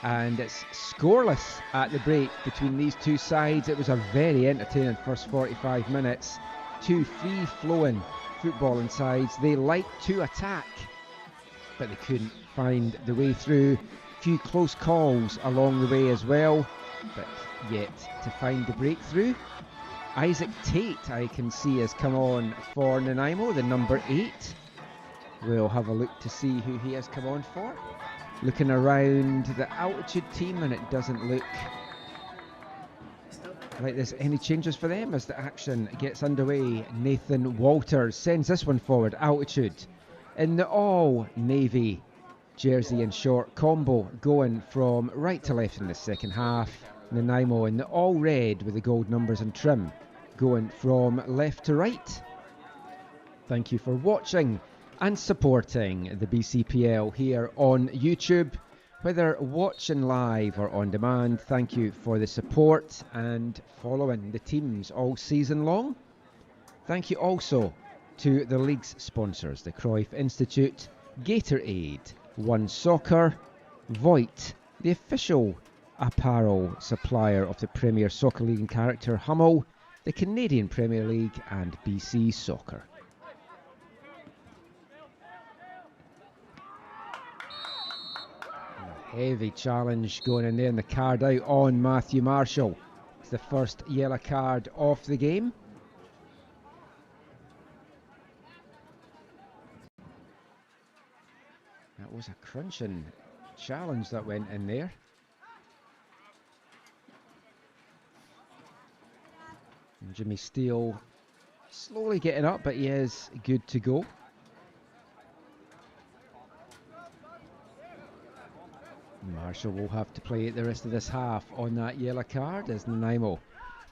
and it's scoreless at the break between these two sides. It was a very entertaining first 45 minutes. Two free-flowing footballing sides. They like to attack, but they couldn't find the way through. Few close calls along the way as well, but yet to find the breakthrough. Isaac Tate, I can see, has come on for Nanaimo, the number 8. We'll have a look to see who he has come on for. Looking around the Altitude team, and it doesn't look like there's any changes for them as the action gets underway. Nathan Walters sends this one forward. Altitude in the all-navy jersey and short combo, going from right to left in the second half. Nanaimo in the all-red with the gold numbers and trim, going from left to right. Thank you for watching and supporting the BCPL here on YouTube. Whether watching live or on demand, thank you for the support and following the teams all season long. Thank you also to the league's sponsors, the Cruyff Institute, Gatorade, One Soccer, Voigt, the official apparel supplier of the Premier Soccer League and character Hummel, the Canadian Premier League and BC Soccer. Heavy challenge going in there, and the card out on Matthew Marshall. It's the first yellow card of the game. That was a crunching challenge that went in there. And Jimmy Steele slowly getting up, but he is good to go. Marshall will have to play the rest of this half on that yellow card as Nanaimo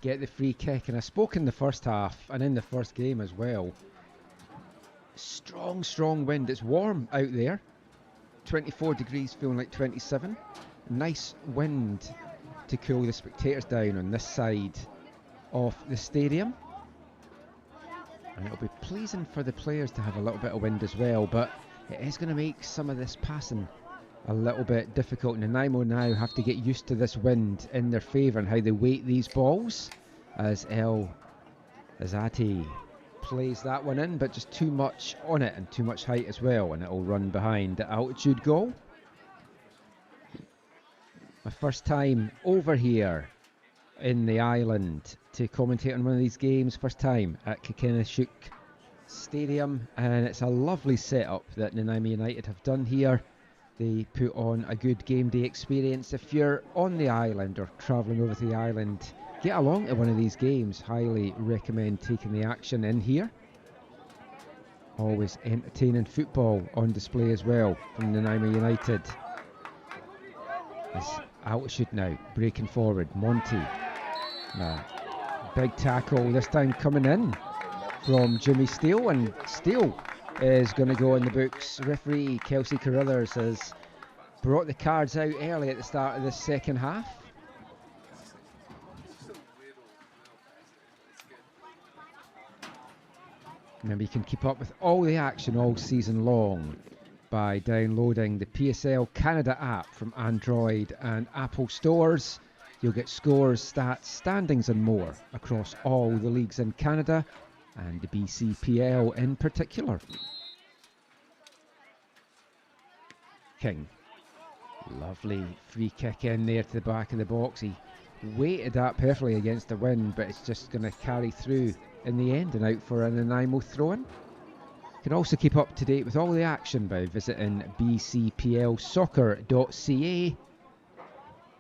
get the free kick. And I spoke in the first half and in the first game as well. Strong wind. It's warm out there. 24 degrees, feeling like 27. Nice wind to cool the spectators down on this side of the stadium. And it'll be pleasing for the players to have a little bit of wind as well, but it is going to make some of this passing a little bit difficult. Nanaimo now have to get used to this wind in their favour and how they weight these balls as El Azati plays that one in, but just too much on it and too much height as well, and it'll run behind the Altitude goal. My first time over here in the island to commentate on one of these games, first time at Kikinishuk Stadium, and it's a lovely setup that Nanaimo United have done here. They put on a good game day experience. If you're on the island or travelling over to the island, get along to one of these games. Highly recommend taking the action in here. Always entertaining football on display as well from Nanaimo United. As Altitude now breaking forward. Monty. Big tackle this time coming in from Jimmy Steele, and Steele is going to go in the books. Referee Kelsey Carruthers has brought the cards out early at the start of this second half. Remember, you can keep up with all the action all season long by downloading the PSL Canada app from Android and Apple stores. You'll get scores, stats, standings and more across all the leagues in Canada and the BCPL in particular. King. Lovely free kick in there to the back of the box. He weighted that perfectly against the wind, but it's just going to carry through in the end and out for a Nanaimo throw-in. You can also keep up to date with all the action by visiting bcplsoccer.ca.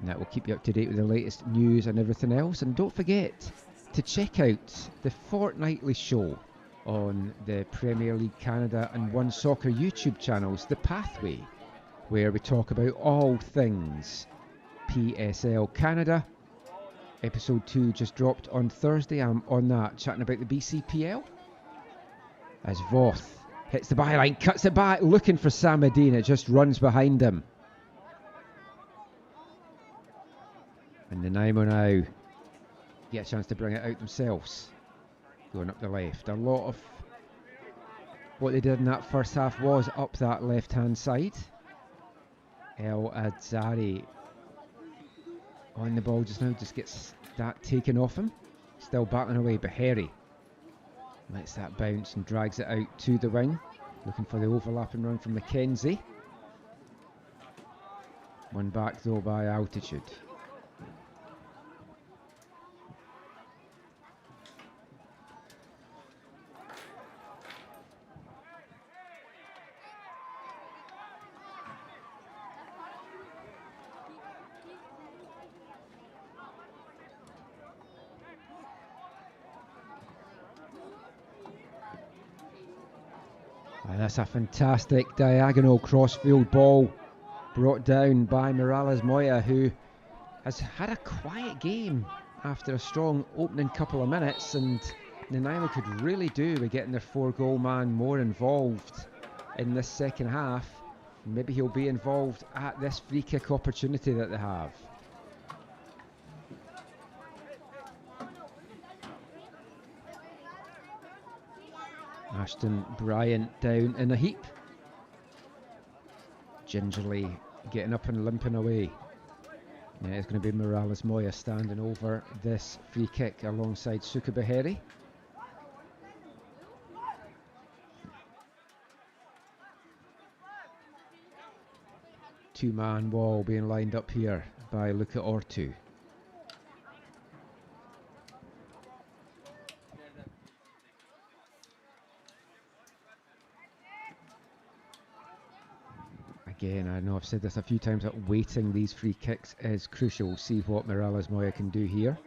And that will keep you up to date with the latest news and everything else. And don't forget to check out the fortnightly show on the Premier League Canada and One Soccer YouTube channels, The Pathway, where we talk about all things PSL Canada. Episode 2 just dropped on Thursday. I'm on that, chatting about the BCPL. As Voth hits the byline, cuts it back, looking for Samadine. It just runs behind him. And Nanaimo now get a chance to bring it out themselves. Going up the left. A lot of what they did in that first half was up that left-hand side. El Adzari on the ball just now, just gets that taken off him. Still battling away, but Harry lets that bounce and drags it out to the wing. Looking for the overlapping run from McKenzie. One back though by Altitude. That's a fantastic diagonal crossfield ball brought down by Morales Moya, who has had a quiet game after a strong opening couple of minutes, and Nanaimo could really do with getting their 4-goal man more involved in this second half. Maybe he'll be involved at this free kick opportunity that they have. Ashton Bryant down in a heap. Gingerly getting up and limping away. Yeah, it's going to be Morales Moya standing over this free kick alongside Suka Baheri. Two-man wall being lined up here by Luka Ortu. Again, I know I've said this a few times, that waiting these free kicks is crucial. See what Morales Moya can do here.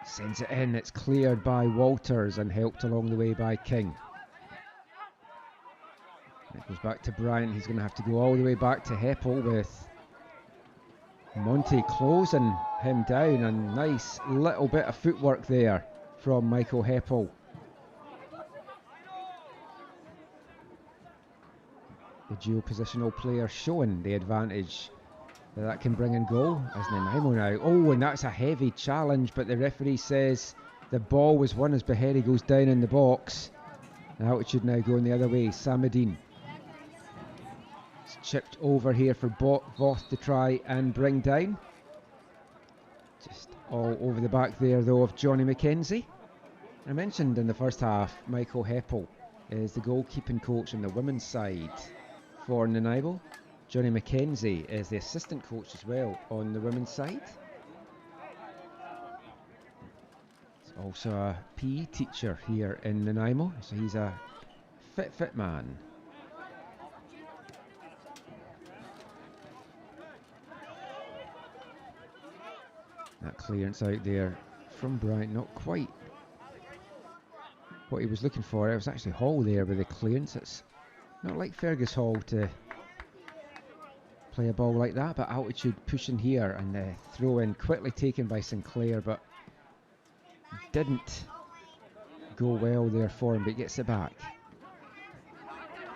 Sends it in, it's cleared by Walters and helped along the way by King. It goes back to Bryant, he's going to have to go all the way back to Heppel with Monty closing him down. A nice little bit of footwork there from Michael Heppel. The dual positional player showing the advantage that can bring in goal as Nanaimo now. Oh, and that's a heavy challenge, but the referee says the ball was won as Baheri goes down in the box. Now it should now go in the other way. Samadine. It's chipped over here for Voth to try and bring down. Just all over the back there though of Johnny McKenzie. I mentioned in the first half, Michael Heppel is the goalkeeping coach on the women's side for Nanaimo. Johnny McKenzie is the assistant coach as well on the women's side. He's also a PE teacher here in Nanaimo, so he's a fit man. That clearance out there from Bryant, not quite what he was looking for. It was actually Hall there with the clearance. It's not like Fergus Hall to play a ball like that, but Altitude pushing here, and the throw in quickly taken by Sinclair, but didn't go well there for him, but he gets it back.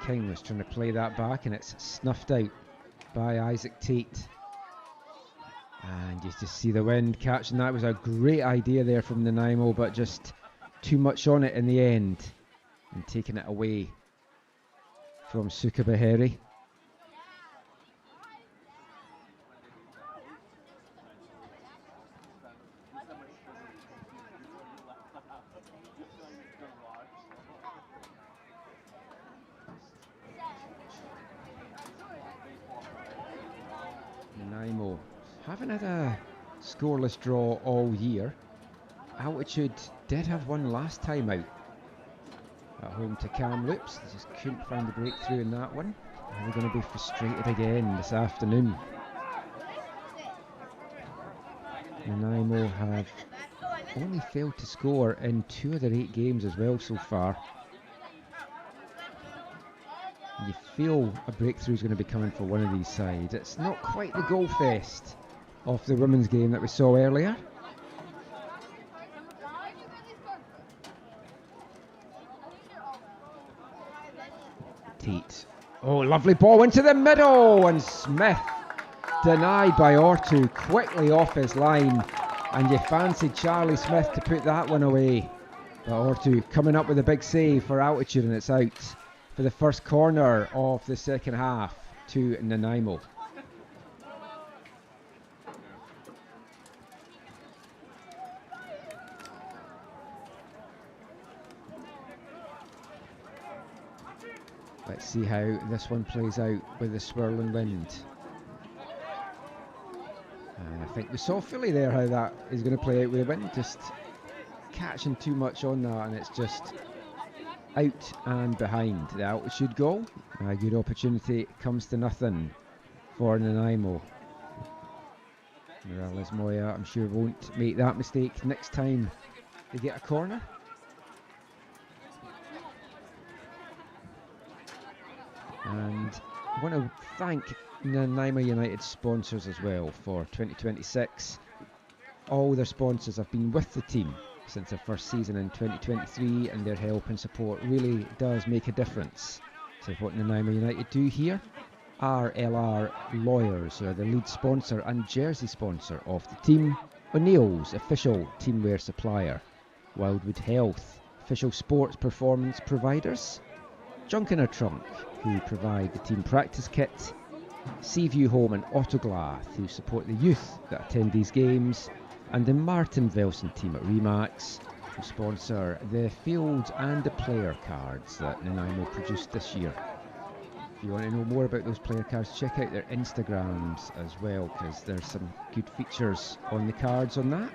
King was trying to play that back, and it's snuffed out by Isaac Tate. And you just see the wind catching that. Was a great idea there from Nanaimo, but just too much on it in the end, and taking it away from Suka Baheri. Nanaimo haven't had a scoreless draw all year. Altitude did have one last time out at home to Kamloops. They just couldn't find the breakthrough in that one. And they're going to be frustrated again this afternoon. Nanaimo have only failed to score in 2 of their 8 games as well so far. You feel a breakthrough is going to be coming for one of these sides. It's not quite the goal fest of the women's game that we saw earlier. Tate. Oh, lovely ball into the middle, and Smith denied by Ortu, quickly off his line, and you fancied Charlie Smith to put that one away. But Ortu coming up with a big save for Altitude, and it's out for the first corner of the second half to Nanaimo. Let's see how this one plays out with the swirling wind. And I think we saw fully there how that is going to play out with the wind, just catching too much on that, and it's just out and behind the Altitude goal. A good opportunity comes to nothing for Nanaimo. Morales Moya, I'm sure, won't make that mistake next time they get a corner. And I want to thank Nanaimo United sponsors as well for 2026. All their sponsors have been with the team since their first season in 2023, and their help and support really does make a difference to what Nanaimo United do here. RLR Lawyers are the lead sponsor and jersey sponsor of the team. O'Neill's official teamwear supplier. Wildwood Health, official sports performance providers. Junk in a Trunk, who provide the team practice kit. Seaview Home and Autoglath, who support the youth that attend these games. And the Martin Velson team at Remax, who sponsor the field and the player cards that Nanaimo produced this year. If you want to know more about those player cards, check out their Instagrams as well, because there's some good features on the cards on that.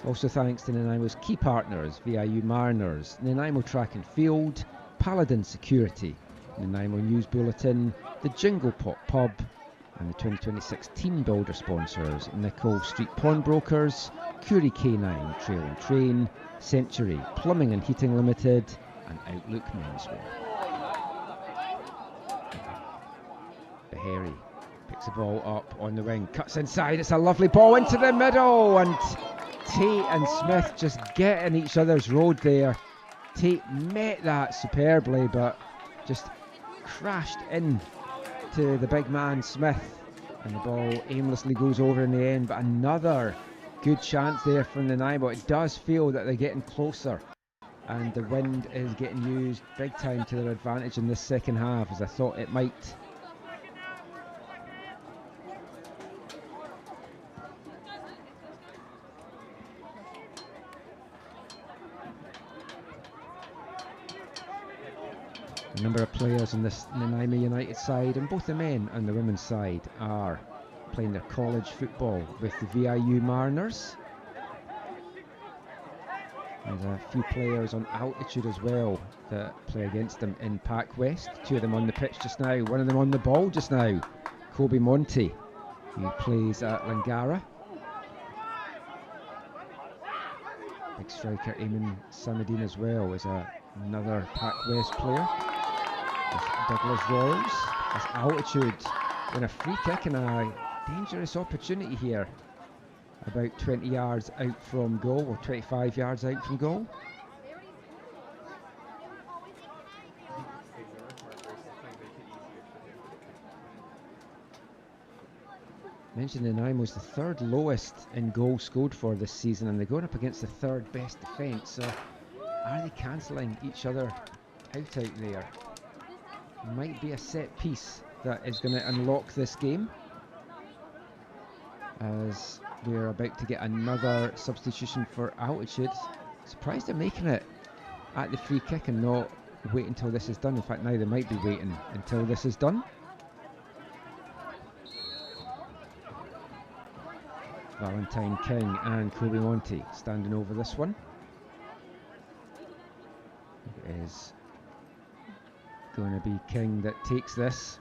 Also thanks to Nanaimo's key partners, VIU Mariners, Nanaimo Track and Field, Paladin Security, Nanaimo News Bulletin, the Jingle Pot Pub, and the 2026 Team Builder sponsors, Nicole Street Pawnbrokers, Curie K9 Trail and Train, Century Plumbing and Heating Limited, and Outlook Menswear. Beharry picks the ball up on the wing, cuts inside, it's a lovely ball into the middle, and Tate and Smith just getting each other's road there. Tate met that superbly, but just crashed in to the big man Smith, and the ball aimlessly goes over in the end. But another good chance there from Nanaimo. It does feel that they're getting closer, and the wind is getting used big time to their advantage in this second half, as I thought it might. A number of players on this Nanaimo United side, and both the men and the women's side, are playing their college football with the VIU Mariners. There's a few players on Altitude as well that play against them in Pac West. Two of them on the pitch just now, one of them on the ball just now. Kobe Monty, who plays at Langara. Big striker Eamon Samadine as well is another Pac West player. Douglas Royals, as Altitude in a free kick and a dangerous opportunity here, about 20 yards out from goal, or 25 yards out from goal. Mentioned Nanaimo's the third lowest in goals scored for this season, and they're going up against the third best defence, so are they cancelling each other out there? Might be a set piece that is going to unlock this game, as we're about to get another substitution for Altitude. Surprised they're making it at the free kick and not wait until this is done. In fact, now they might be waiting until this is done. Valentine King and Kobe Monty standing over this one. It is going to be King that takes this,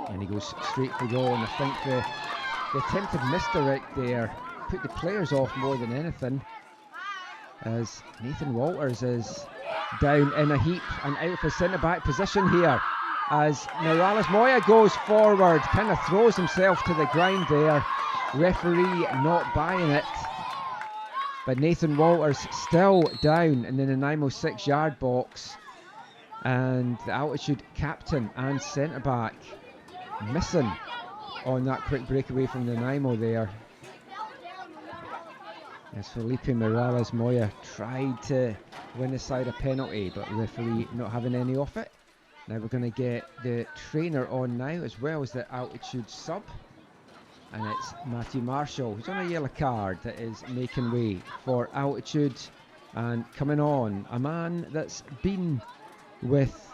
and he goes straight for goal. And I think the attempted misdirect there put the players off more than anything, as Nathan Walters is down in a heap and out of his centre back position here, as Morales Moya goes forward, kind of throws himself to the ground there. Referee not buying it, but Nathan Walters still down in the Nanaimo 6-yard box. And the Altitude captain and centre back missing on that quick breakaway from Nanaimo there. As Felipe Morales Moya tried to win the side a penalty, but the referee not having any of it. Now we're going to get the trainer on now, as well as the altitude sub. And it's Matthew Marshall, who's on a yellow card, that is making way for altitude. And coming on, a man that's been with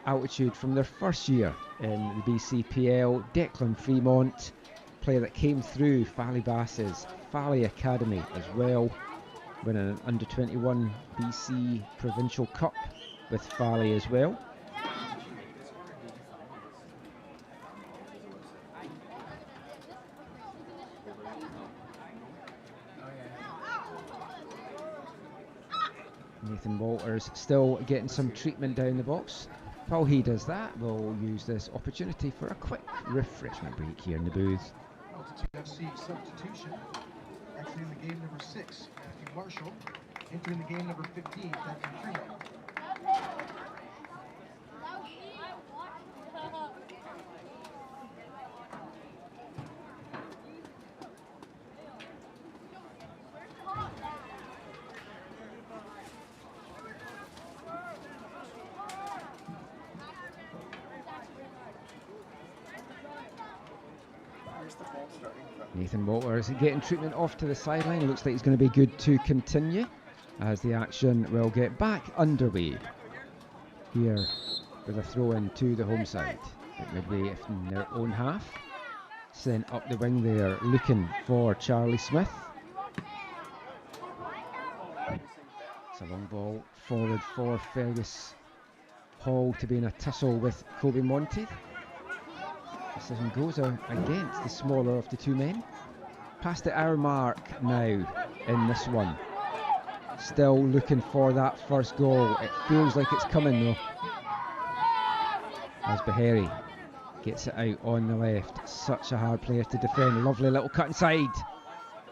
altitude from their first year in the BCPL, Declan Fremont, player that came through Fally Bass's Fally Academy as well, winning an under-21 BC Provincial Cup with Fally as well. Nathan Walters still getting some treatment down the box. While he does that, we'll use this opportunity for a quick refreshment break here in the booth. Altitude FC substitution. Exiting the game number 6, Matthew Marshall. Entering the game number 15, Declan Fremont. Nathan Walters getting treatment off to the sideline. Looks like he's going to be good to continue as the action will get back underway here with a throw in to the home side at midway in their own half. Sent up the wing there looking for Charlie Smith. It's a long ball forward for Fergus Hall to be in a tussle with Kobe Monteith. Decision goes against the smaller of the two men. Past the hour mark now in this one. Still looking for that first goal. It feels like it's coming though. As Beharry gets it out on the left. Such a hard player to defend. Lovely little cut inside.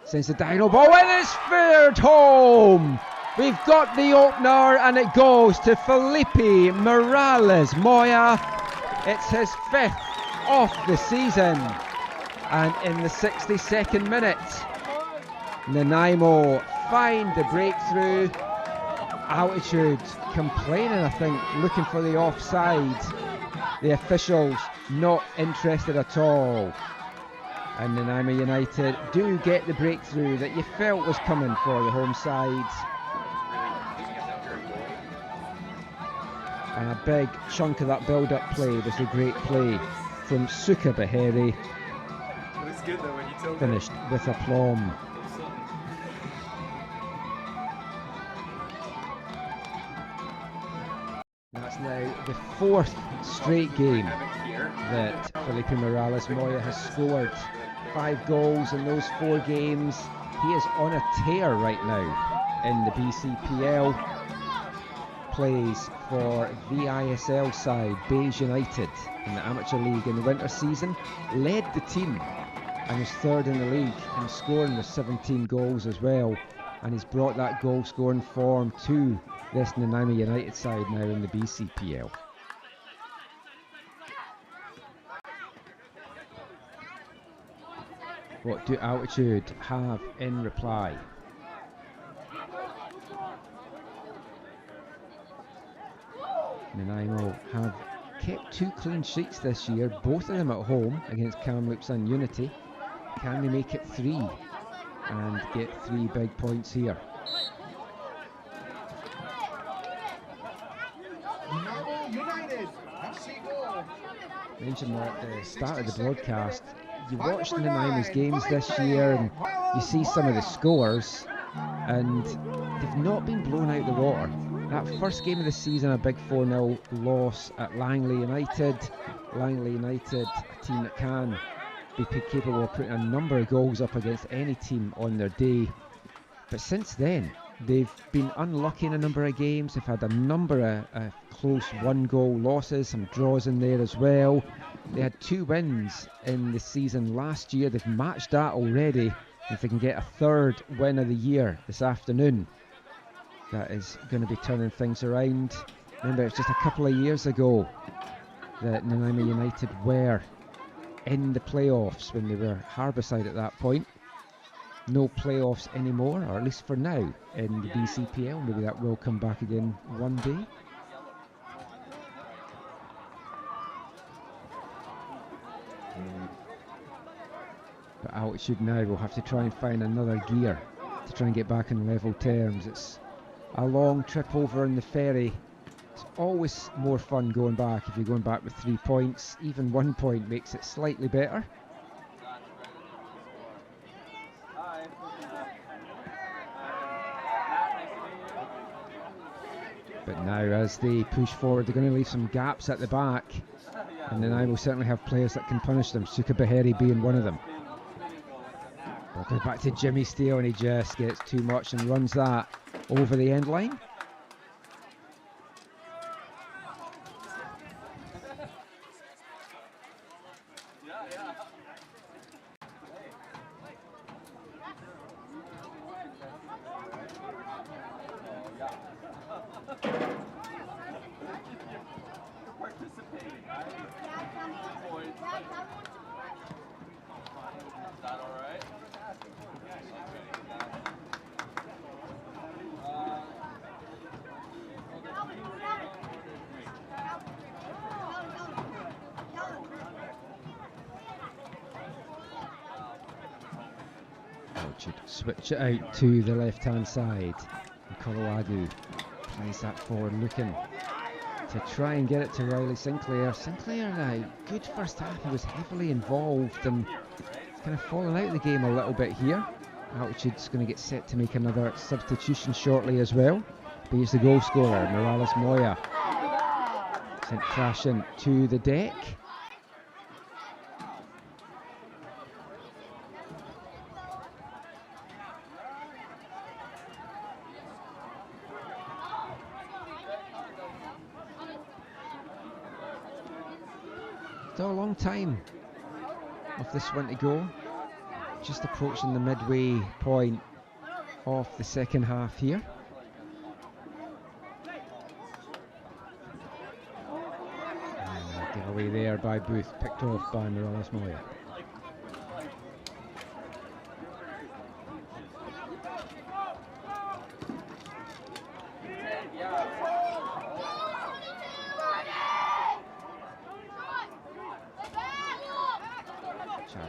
Sends the diagonal ball and it's fared home. We've got the opener and it goes to Felipe Morales Moya. It's his 5th off the season, and in the 62nd minute Nanaimo find the breakthrough. Altitude complaining, I think, looking for the offside. The officials not interested at all, and Nanaimo United do get the breakthrough that you felt was coming for the home side. And a big chunk of that build-up play was a great play from Suka Beharry, finished with aplomb. That's now the 4th straight game that Felipe Morales Moya has scored. 5 goals in those 4 games. He is on a tear right now in the BCPL. Plays for the ISL side, Bays United, in the Amateur League in the winter season. Led the team and was 3rd in the league in scoring with 17 goals as well. And he's brought that goal scoring form to this Nanaimo United side now in the BCPL. What do Altitude have in reply? Nanaimo have kept 2 clean sheets this year, both of them at home against Kamloops and Unity. Can they make it 3 and get 3 big points here? Nanaimo United FC goal. Mentioned at the start of the broadcast, you watched Nanaimo's games this year and you see some of the scores, and they've not been blown out the water. That first game of the season, a big 4-0 loss at Langley United. Langley United, a team that can be capable of putting a number of goals up against any team on their day. But since then, they've been unlucky in a number of games. They've had a number of close 1-goal losses, some draws in there as well. They had 2 wins in the season last year. They've matched that already. If they can get a 3rd win of the year this afternoon, that is going to be turning things around. Remember, it's just a couple of years ago that Nanaimo United were in the playoffs when they were Harbourside at that point. No playoffs anymore, or at least for now, in the BCPL. Maybe that will come back again one day. But Altitude now will have to try and find another gear to try and get back in level terms. It's a long trip over in the ferry. It's always more fun going back if you're going back with 3 points. Even 1 point makes it slightly better. But now as they push forward, they're going to leave some gaps at the back. And then I will certainly have players that can punish them, Suka Baheri being one of them. Ball goes back to Jimmy Steele, and he just gets too much and runs that over the end line. Should switch it out to the left hand side, and Colorado plays that forward, looking to try and get it to Riley Sinclair. Sinclair now, good first half. He was heavily involved and it's kind of fallen out of the game a little bit here. Altitude's going to get set to make another substitution shortly as well. But here's the goal scorer, Morales Moya, sent crashing to the deck. Still a long time of this one to go. Just approaching the midway point of the second half here. Giveaway there by Booth, picked off by Morales Moya.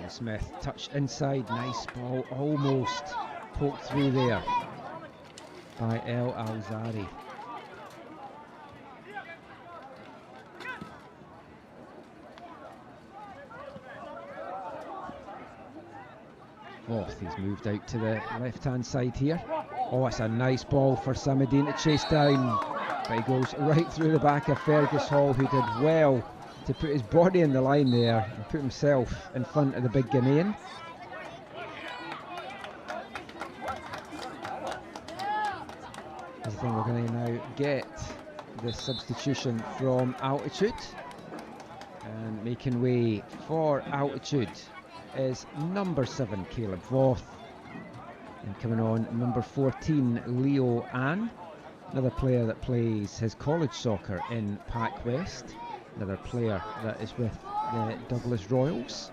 Smith touched inside, nice ball, almost poked through there by El Alzari. Fourth, he's moved out to the left hand side here. Oh, it's a nice ball for Samadine to chase down, but he goes right through the back of Fergus Hall, who did well to put his body in the line there and put himself in front of the big Ghanaian. I think we're going to now get the substitution from Altitude, and making way for Altitude is number 7 Caleb Voth, and coming on number 14 Leo Ann, another player that plays his college soccer in Pac West. Another player that is with the Douglas Royals.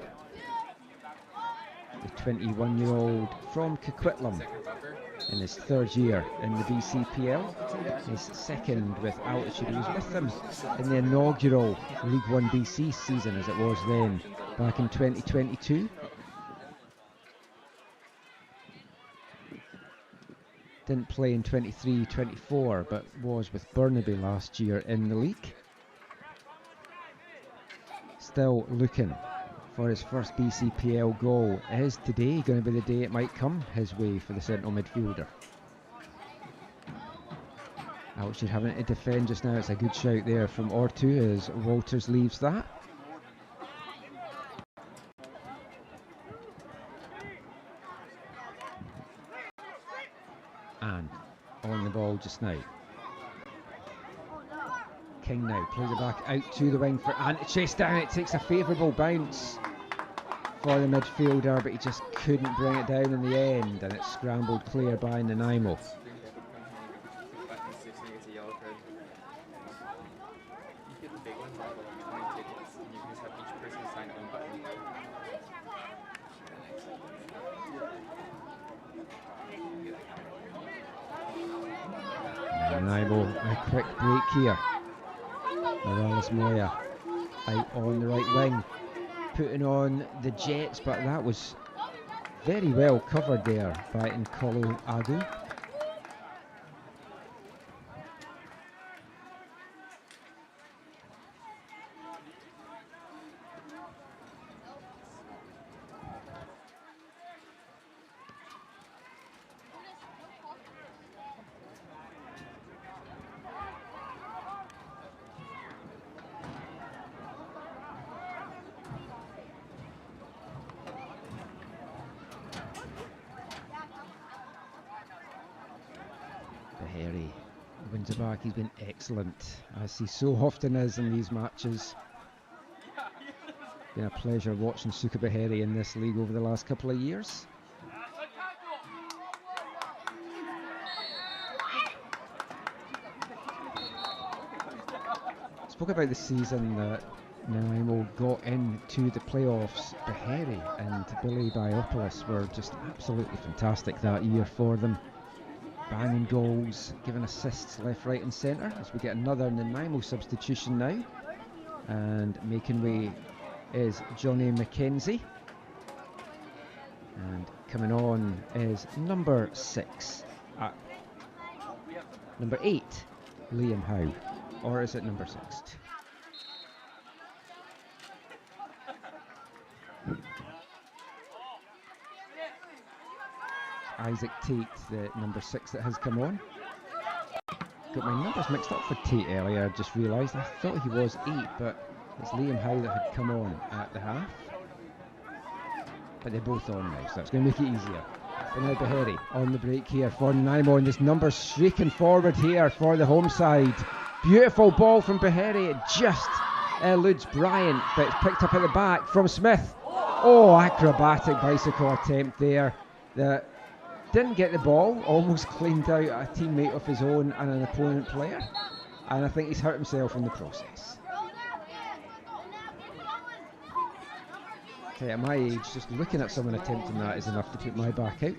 The 21-year-old from Coquitlam in his 3rd year in the BCPL. His 2nd with Altitude. He was with them in the inaugural League 1 BC season, as it was then, back in 2022. Didn't play in 23-24, but was with Burnaby last year in the league. Still looking for his first BCPL goal. Is today going to be the day it might come his way for the central midfielder? Altitude having to defend just now. It's a good shout there from Ortu as Walters leaves that. And on the ball just now. King now plays it back out to the wing for Ant to chase down. It takes a favourable bounce for the midfielder, but he just couldn't bring it down in the end, and it's scrambled clear by Nanaimo. Nanaimo, a quick break here. Morales Moya out on the right wing, putting on the Jets, but that was very well covered there by Nkolo Adu. Harry wins it back. He's been excellent, as he so often is in these matches. Been a pleasure watching Suka Baheri in this league over the last couple of years. Spoke about the season that Nanaimo got into the playoffs. Baheri and Billy Biopoulos were just absolutely fantastic that year for them. Banging goals, giving assists left, right and centre, as we get another Nanaimo substitution now. And making way is Johnny McKenzie. And coming on is number 8, Liam Howe. Or is it number 6? Isaac Tate, the number 6 that has come on. Got my numbers mixed up for Tate earlier, I just realised. I thought he was 8, but it's Liam Howe that had come on at the half. But they're both on now, so that's going to make it easier. But now Baheri on the break here for Nanaimo, and this number streaking forward here for the home side. Beautiful ball from Baheri, it just eludes Bryant, but it's picked up at the back from Smith. Oh, acrobatic bicycle attempt there. That didn't get the ball, almost cleaned out a teammate of his own and an opponent player, and I think he's hurt himself in the process. Okay, at my age, just looking at someone attempting that is enough to put my back out.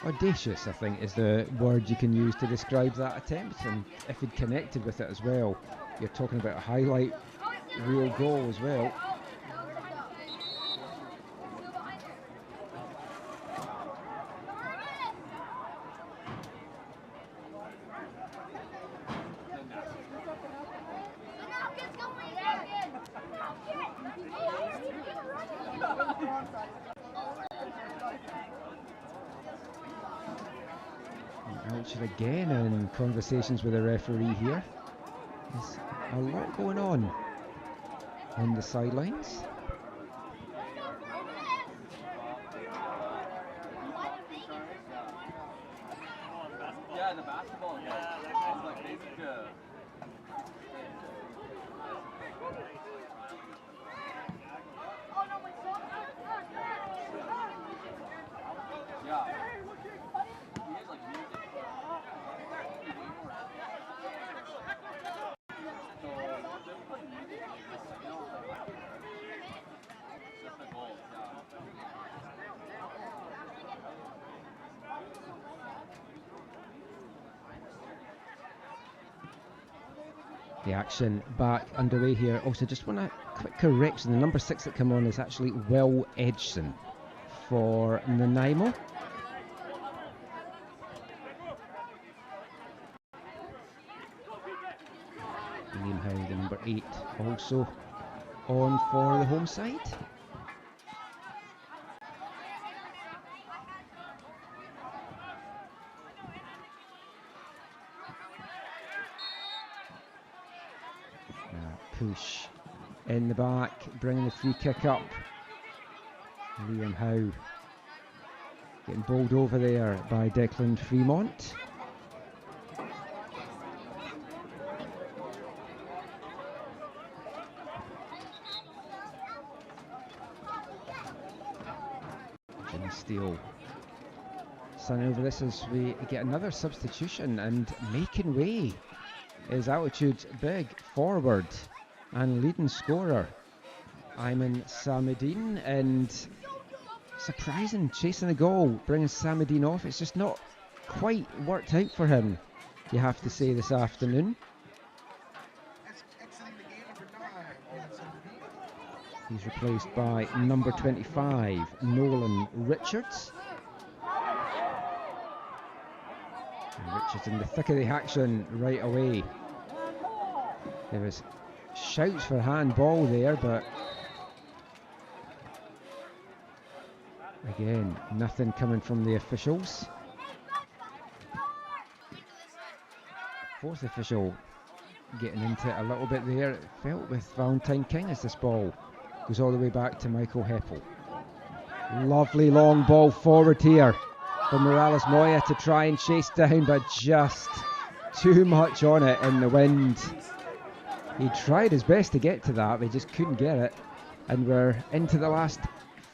Audacious, I think, is the word you can use to describe that attempt, and if he'd connected with it as well, you're talking about a highlight reel goal as well. Archer again in conversations with the referee here. There's a lot going on the sidelines. Yeah, the basketball. Yeah, that guy's like basic. The action back underway here. Also, just want a quick correction. The number 6 that come on is actually Will Edgson for Nanaimo. Liam Howe, the number 8, also on for the home side. Push in the back, bringing the free kick up. Liam Howe getting bowled over there by Declan Fremont. Jimmy Steele sunning over this as we get another substitution, and making way is Altitude's big forward and leading scorer, Ayman Samudin, and surprising chasing the goal, bringing Samudin off. It's just not quite worked out for him, you have to say, this afternoon. He's replaced by number 25, Nolan Richards. And Richards in the thick of the action right away. There was shouts for handball there, but again, nothing coming from the officials. Fourth official getting into it a little bit there. It felt with Valentine King as this ball goes all the way back to Michael Heppel. Lovely long ball forward here for Morales Moya to try and chase down, but just too much on it in the wind. He tried his best to get to that, but he just couldn't get it. And we're into the last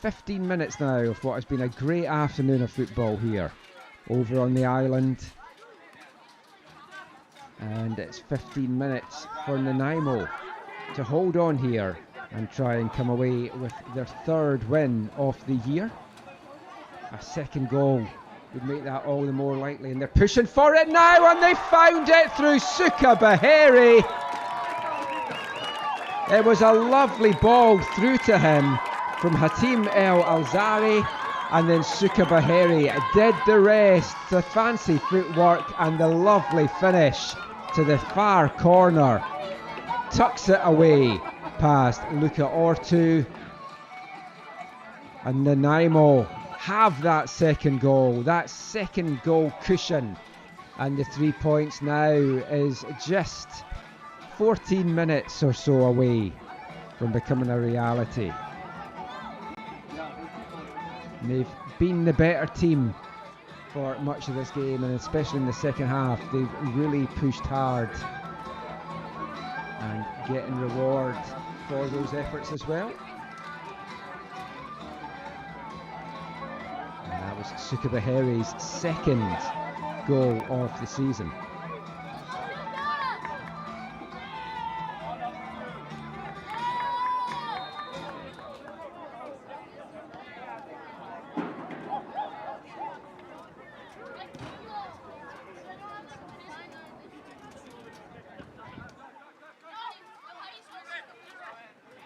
15 minutes now of what has been a great afternoon of football here over on the island. And it's 15 minutes for Nanaimo to hold on here and try and come away with their third win of the year. A second goal would make that all the more likely, and they're pushing for it now, and they found it through Suka Baheri. It was a lovely ball through to him from Hatim El Alzari, and then Suka Baheri did the rest. The fancy footwork and the lovely finish to the far corner. Tucks it away past Luka Ortu. And Nanaimo have that second goal cushion. And the 3 points now is just 14 minutes or so away from becoming a reality. And they've been the better team for much of this game, and especially in the second half, they've really pushed hard and getting reward for those efforts as well. And that was Suka Baheri's second goal of the season.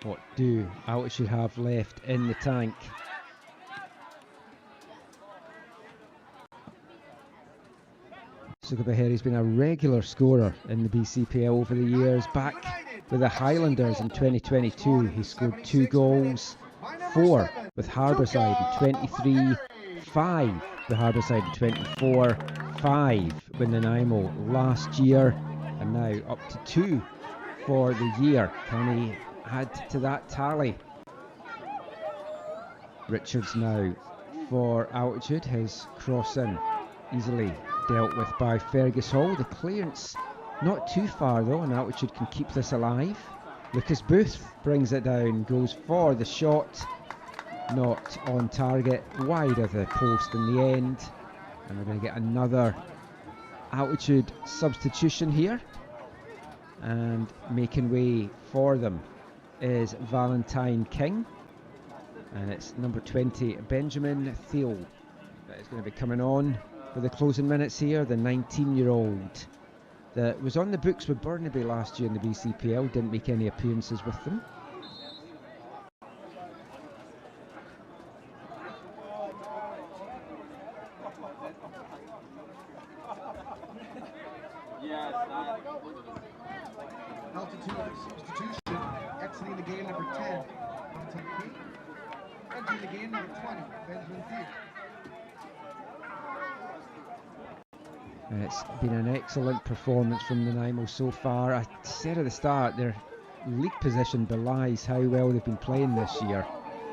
What do Altitude have left in the tank? Suka Baheri's been a regular scorer in the BCPL over the years. Back with the Highlanders in 2022, he scored 2 goals, 4 with Harbourside in 23, 5 with Harbourside in 24, 5 with Nanaimo last year, and now up to 2 for the year. Can he add to that tally? Richards now for Altitude, his cross in easily dealt with by Fergus Hall. The clearance not too far though, and Altitude can keep this alive. Lucas Booth brings it down, goes for the shot, not on target, wide of the post in the end, and we're going to get another Altitude substitution here, and making way for them is Valentine King, and it's number 20 Benjamin Thiel that is going to be coming on for the closing minutes here. The 19-year-old that was on the books with Burnaby last year in the BCPL, didn't make any appearances with them. Altitude substitution, exiting the game number 10, entering the game number 20, Benjamin Thiel. It's been an excellent performance from Nanaimo so far. I said at the start, their league position belies how well they've been playing this year,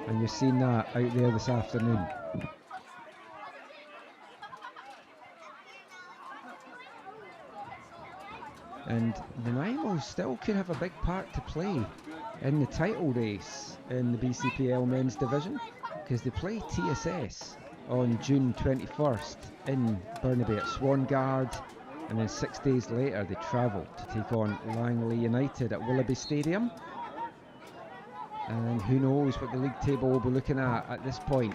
and you've seen that out there this afternoon. And Nanaimo still could have a big part to play in the title race in the BCPL men's division, because they play TSS on June 21st in Burnaby at Swangard, and then 6 days later they travel to take on Langley United at Willoughby Stadium. And who knows what the league table will be looking at this point.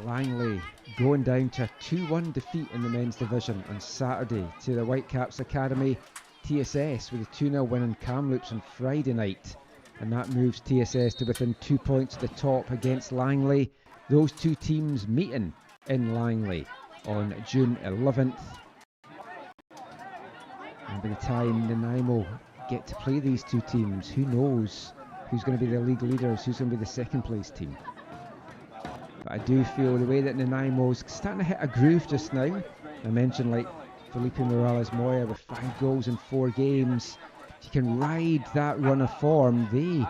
Langley going down to a 2-1 defeat in the men's division on Saturday to the Whitecaps Academy. TSS with a 2-0 win in Kamloops on Friday night. And that moves TSS to within 2 points at the top against Langley. Those two teams meeting in Langley on June 11th. And by the time Nanaimo get to play these two teams, who knows who's going to be the league leaders, who's going to be the second place team. But I do feel the way that Nanaimo's starting to hit a groove just now. I mentioned like Felipe Morales-Moya with 5 goals in 4 games. If you can ride that run of form, they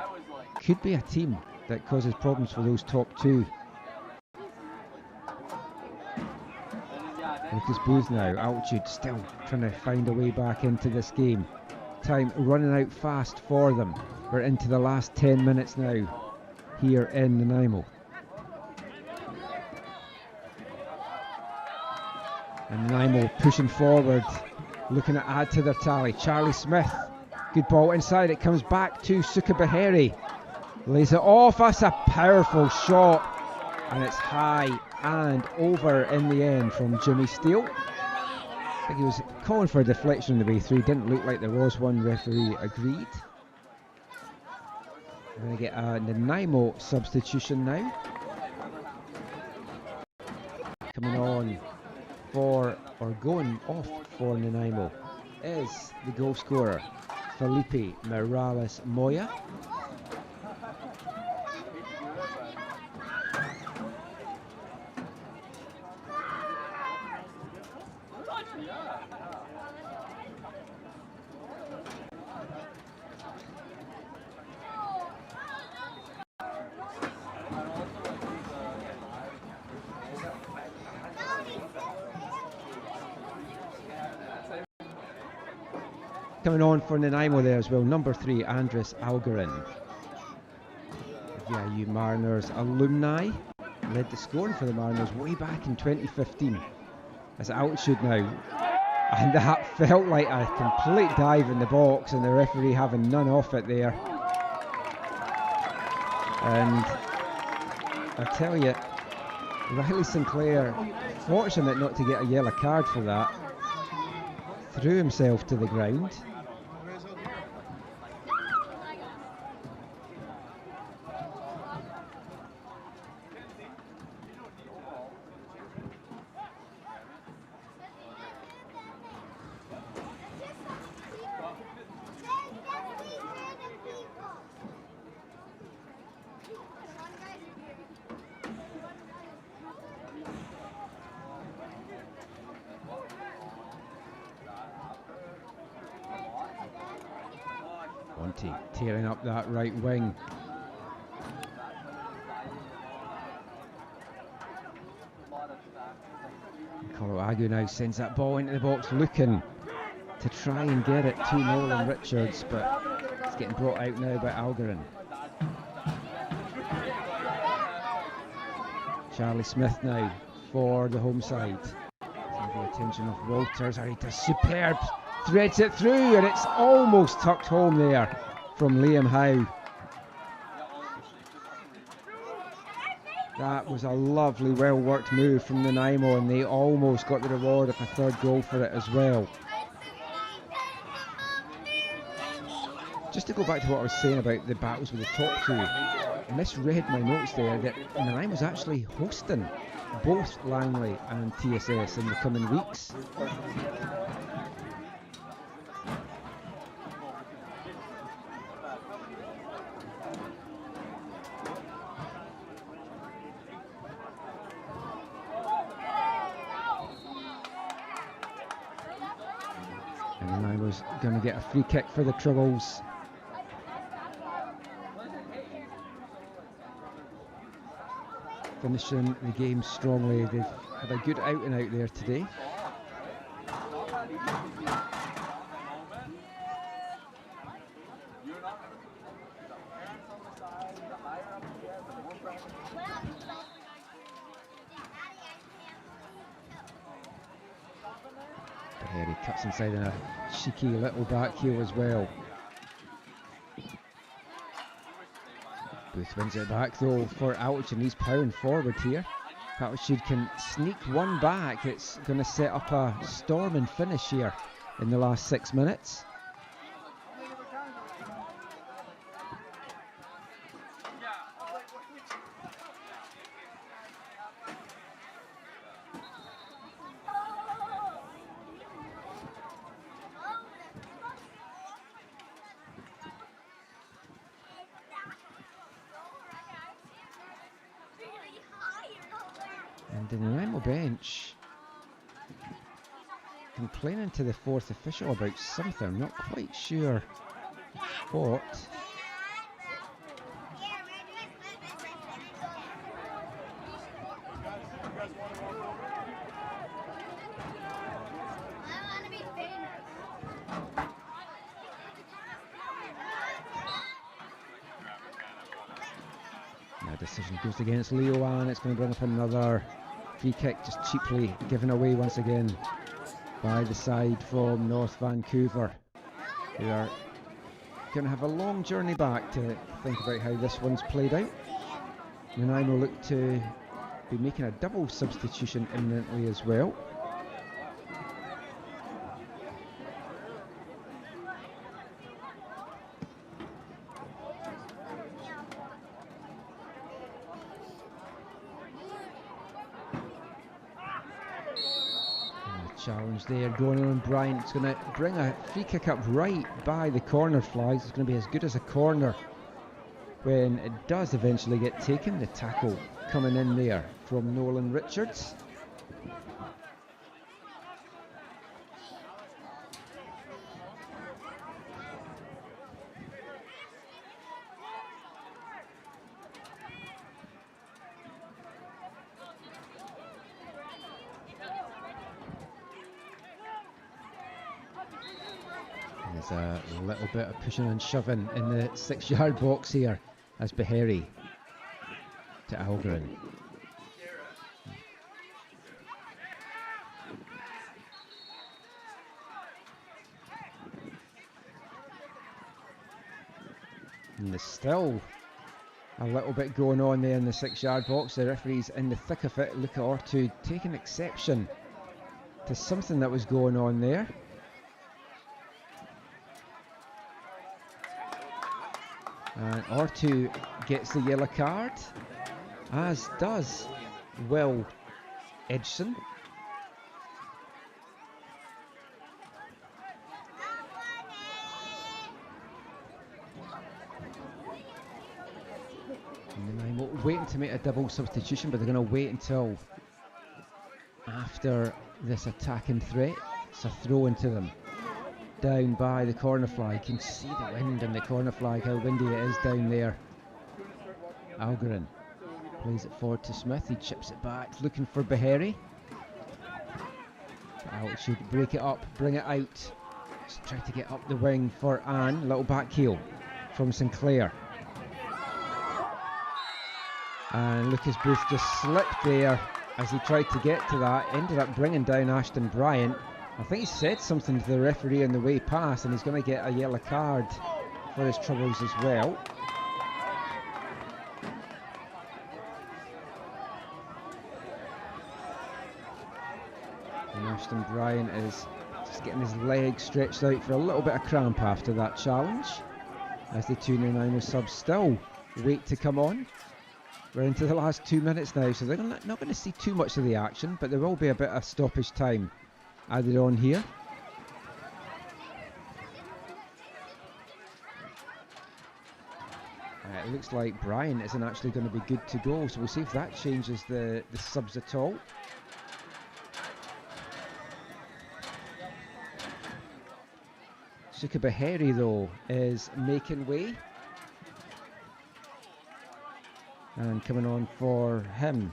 could be a team that causes problems for those top 2. Lucas Booth now, Altitude still trying to find a way back into this game. Time running out fast for them. We're into the last 10 minutes now here in Nanaimo. And Nanaimo pushing forward, looking to add to their tally. Charlie Smith, good ball inside, it comes back to Suka Baheri. Lays it off, that's a powerful shot. And it's high and over in the end from Jimmy Steele. I think he was calling for a deflection on the way through. Didn't look like there was one. Referee agreed. We're going to get a Nanaimo substitution now. Coming on for, or going off for Nanaimo, is the goal scorer, Felipe Morales-Moya. Coming on for Nanaimo there as well, number 3, Andres Algarin. VIU Mariners alumni, led the scoring for the Mariners way back in 2015. As Altitude now, and that felt like a complete dive in the box, and the referee having none of it there. And I tell you, Riley Sinclair, fortunate not to get a yellow card for that, threw himself to the ground. Tearing up that right wing. Colorago now sends that ball into the box, looking to try and get it to Nolan Richards, but it's getting brought out now by Algarin. Charlie Smith now for the home side. The attention of Walters, and he does superb, threads it through, and it's almost tucked home there from Liam Howe. That was a lovely, well-worked move from Nanaimo, and they almost got the reward of a 3rd goal for it as well. Just to go back to what I was saying about the battles with the top 2, I misread my notes there that Nanaimo's actually hosting both Langley and TSS in the coming weeks. And Nanaimo's going to get a free kick for the Troubles. Finishing the game strongly. They've had a good out and out there today. Baheri cuts inside in a cheeky little back heel as well. Booth wins it back though for Altitude, and he's powering forward here. Altitude can sneak one back. It's going to set up a storming finish here in the last 6 minutes. And the Nanaimo bench complaining to the fourth official about something. I'm not quite sure what. Now decision goes against Leo, and it's going to bring up another free kick, just cheaply given away once again by the side from North Vancouver, who are going to have a long journey back to think about how this one's played out. Nanaimo look to be making a double substitution imminently as well. Challenge there going on. Bryant's going to bring a free kick up right by the corner flags. It's going to be as good as a corner when it does eventually get taken. The tackle coming in there from Nolan Richards. There's a little bit of pushing and shoving in the 6-yard box here as Beharry to Algren. And there's still a little bit going on there in the 6-yard box. The referee's in the thick of it. Luca Ortu taking exception to something that was going on there. And Ortu gets the yellow card, as does Will Edgson. Nanaimo waiting to make a double substitution, but they're going to wait until after this attacking threat. It's a throw into them. Down by the corner flag. You can see the wind in the corner flag, how windy it is down there. Algren plays it forward to Smith. He chips it back, looking for Beharry. Altitude break it up, bring it out. Just try to get up the wing for Anne. Little back heel from Sinclair. And Lucas Booth just slipped there as he tried to get to that. Ended up bringing down Ashton Bryant. I think he said something to the referee on the way past, and he's going to get a yellow card for his troubles as well. And Ashton Bryant is just getting his legs stretched out for a little bit of cramp after that challenge, as the two Nanaimo subs still wait to come on. We're into the last 2 minutes now, so they're not going to see too much of the action, but there will be a bit of stoppage time added on here. It looks like Brian isn't actually going to be good to go, so we'll see if that changes the subs at all. Suka Beharry though is making way, and coming on for him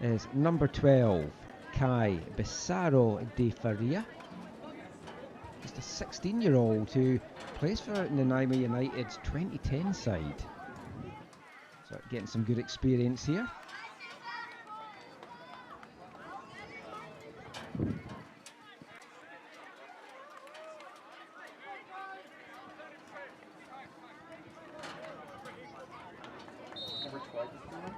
is number 12 Kai Bissaro de Faria. Just a 16-year-old who plays for Nanaimo United's 2010 side. So getting some good experience here. twice this time.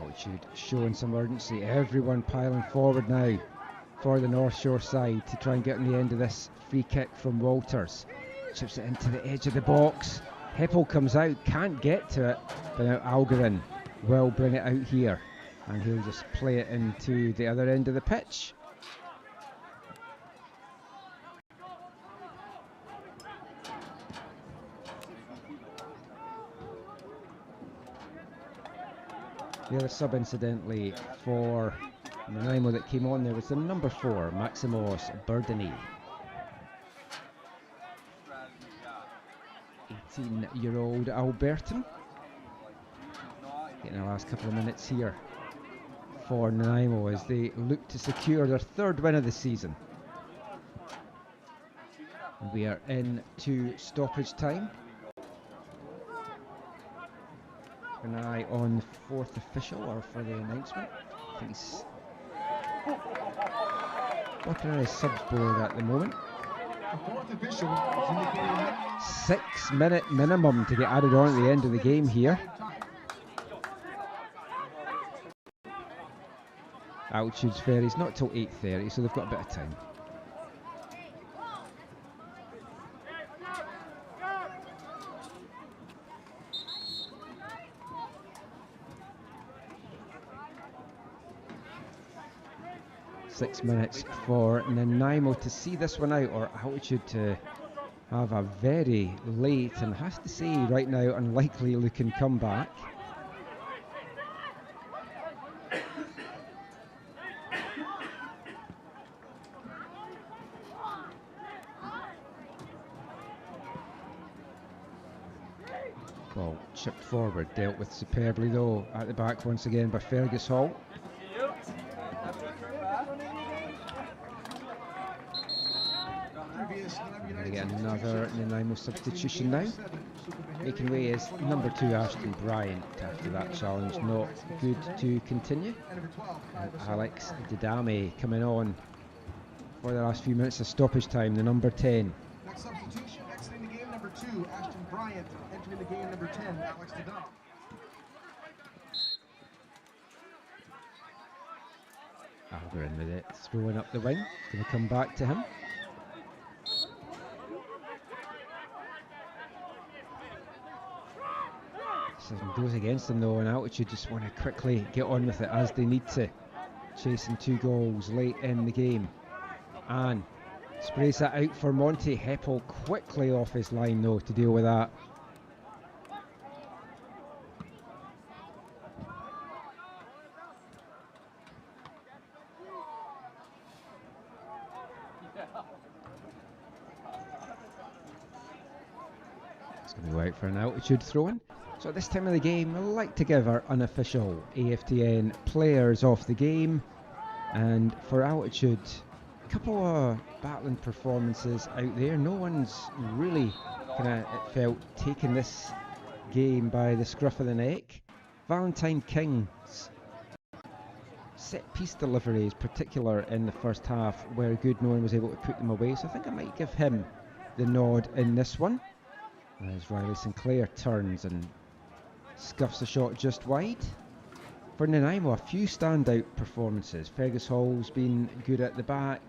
Altitude showing some urgency. Everyone piling forward now for the North Shore side to try and get on the end of this free kick from Walters. Chips it into the edge of the box. Heppel comes out, can't get to it, but now Algarin will bring it out here, and he'll just play it into the other end of the pitch. The other sub, incidentally, for Nanaimo that came on there was the number 4, Maximos Burdeny. 18-year-old Albertan. Getting the last couple of minutes here for Nanaimo as they look to secure their 3rd win of the season. We are into stoppage time. An eye on the 4th official, or for the announcement. I think he's working on his subs board at the moment. The 4th official is indicating 6-minute minimum to get added on at the end of the game here. Altitude's ferries not till 8:30, so they've got a bit of time. Six minutes for Nanaimo to see this one out, or Altitude to have a very late and, has to say right now, unlikely looking comeback. Ball chipped forward, dealt with superbly though at the back once again by Fergus Hall. Going to get another Nanaimo substitution now. Making way is number 2 Ashton Bryant after that challenge not good to continue. And Alex Didame coming on for the last few minutes of stoppage time, the number 10. next substitution, exiting the game, number 2, Ashton Bryant, entering the game, number 10, Alex Didame. Algarin with it, throwing up the wing. It's going to come back to him. Goes against them though, and Altitude just want to quickly get on with it as they need to, chasing 2 goals late in the game. And sprays that out for Monty. Heppel quickly off his line though to deal with that. It's going to go out for an Altitude throw-in. So at this time of the game, I like to give our unofficial AFTN players off the game. And for Altitude, a couple of battling performances out there. No one's really kind of, it felt, taking this game by the scruff of the neck. Valentine King's set piece delivery is particular in the first half, where good, no one was able to put them away. So I think I might give him the nod in this one. As Riley Sinclair turns and scuffs a shot just wide. For Nanaimo, a few standout performances. Fergus Hall's been good at the back.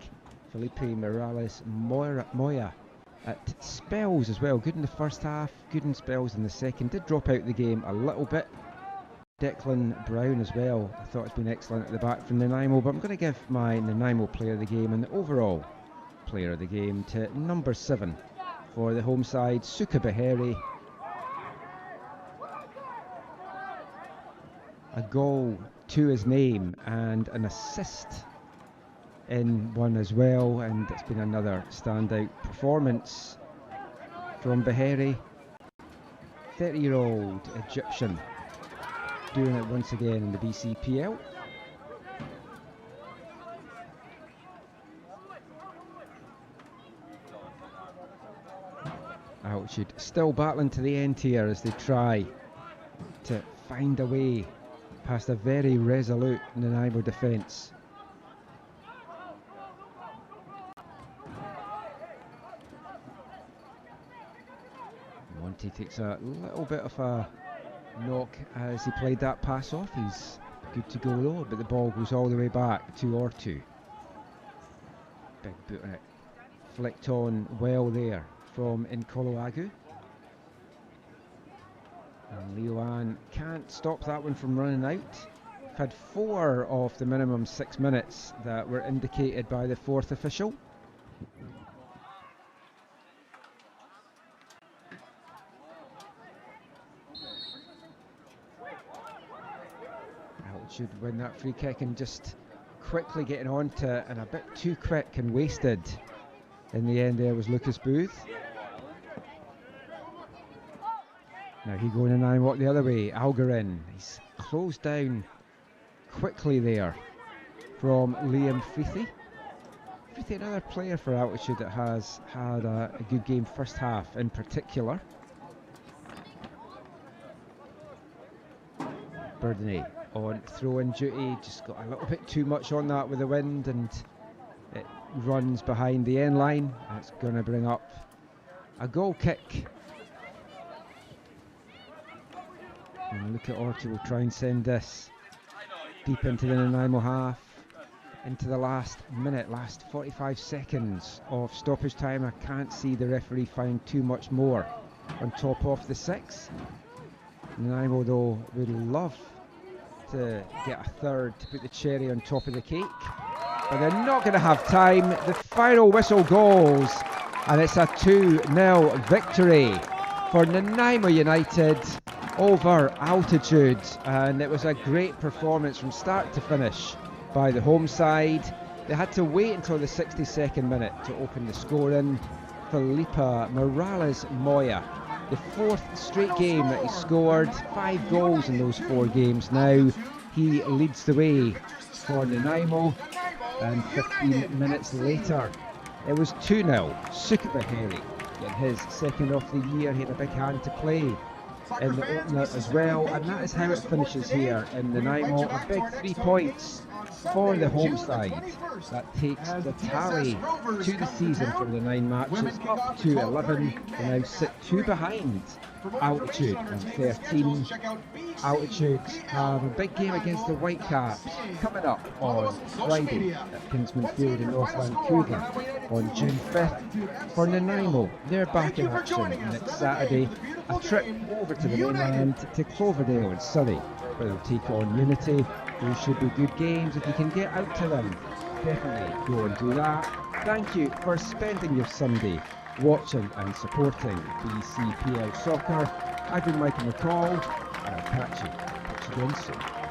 Felipe Morales Moya at spells as well. Good in the first half, good in spells in the second. Did drop out the game a little bit. Declan Brown as well. I thought it's been excellent at the back from Nanaimo, but I'm going to give my Nanaimo player of the game and the overall player of the game to number 7 for the home side, Suka Beheri. A goal to his name and an assist in one as well, and it's been another standout performance from Beheri. 30-year-old Egyptian doing it once again in the BCPL. Altitude still battling to the end here as they try to find a way past a very resolute Nanaimo defence. Monty takes a little bit of a knock as he played that pass off. He's good to go though, but the ball goes all the way back to Ortu. Big boot on it. Flicked on well there from Nkoloagu. And Leoan can't stop that one from running out. We've had 4 of the minimum 6 minutes that were indicated by the 4th official. Should win that free kick and just quickly getting on to, and a bit too quick and wasted in the end there was Lucas Booth. Now he going in and walk the other way. Algarin, he's closed down quickly there from Liam Freethy. Freethy, another player for Altitude that has had a good game first half in particular. Burdney on throw-in duty, just got a little bit too much on that with the wind, and it runs behind the end line. It's going to bring up a goal kick. And look at Orchard will try and send this deep into the Nanaimo half, into the last minute, last 45 seconds of stoppage time. I can't see the referee find too much more on top of the 6. Nanaimo though would love to get a third to put the cherry on top of the cake, but they're not going to have time. The final whistle goes, and it's a 2-0 victory for Nanaimo United over Altitude, and it was a great performance from start to finish by the home side. They had to wait until the 62nd minute to open the scoring. Felipe Morales Moya, the 4th straight game that he scored, 5 goals in those 4 games now. He leads the way for Nanaimo, and 15 minutes later it was 2-0. Sukabaheri in his second of the year. He had a big hand to play in the opener as well, and that is how it finishes here in Nanaimo. A big 3 points for the home side. That takes the tally to the season from the 9 matches up to 11. They now sit 2 behind Altitude and 13. Altitude have a big game against the Whitecaps coming up on Friday at Kinsman Field in North Vancouver on June 5th. For Nanaimo, they're back in action next Saturday. A trip over to the mainland to Cloverdale in Surrey, where they'll take on Unity. Those should be good games if you can get out to them. Definitely go and do that. Thank you for spending your Sunday watching and supporting BCPL Soccer. I've been Michael McCall, and I'll catch you again soon.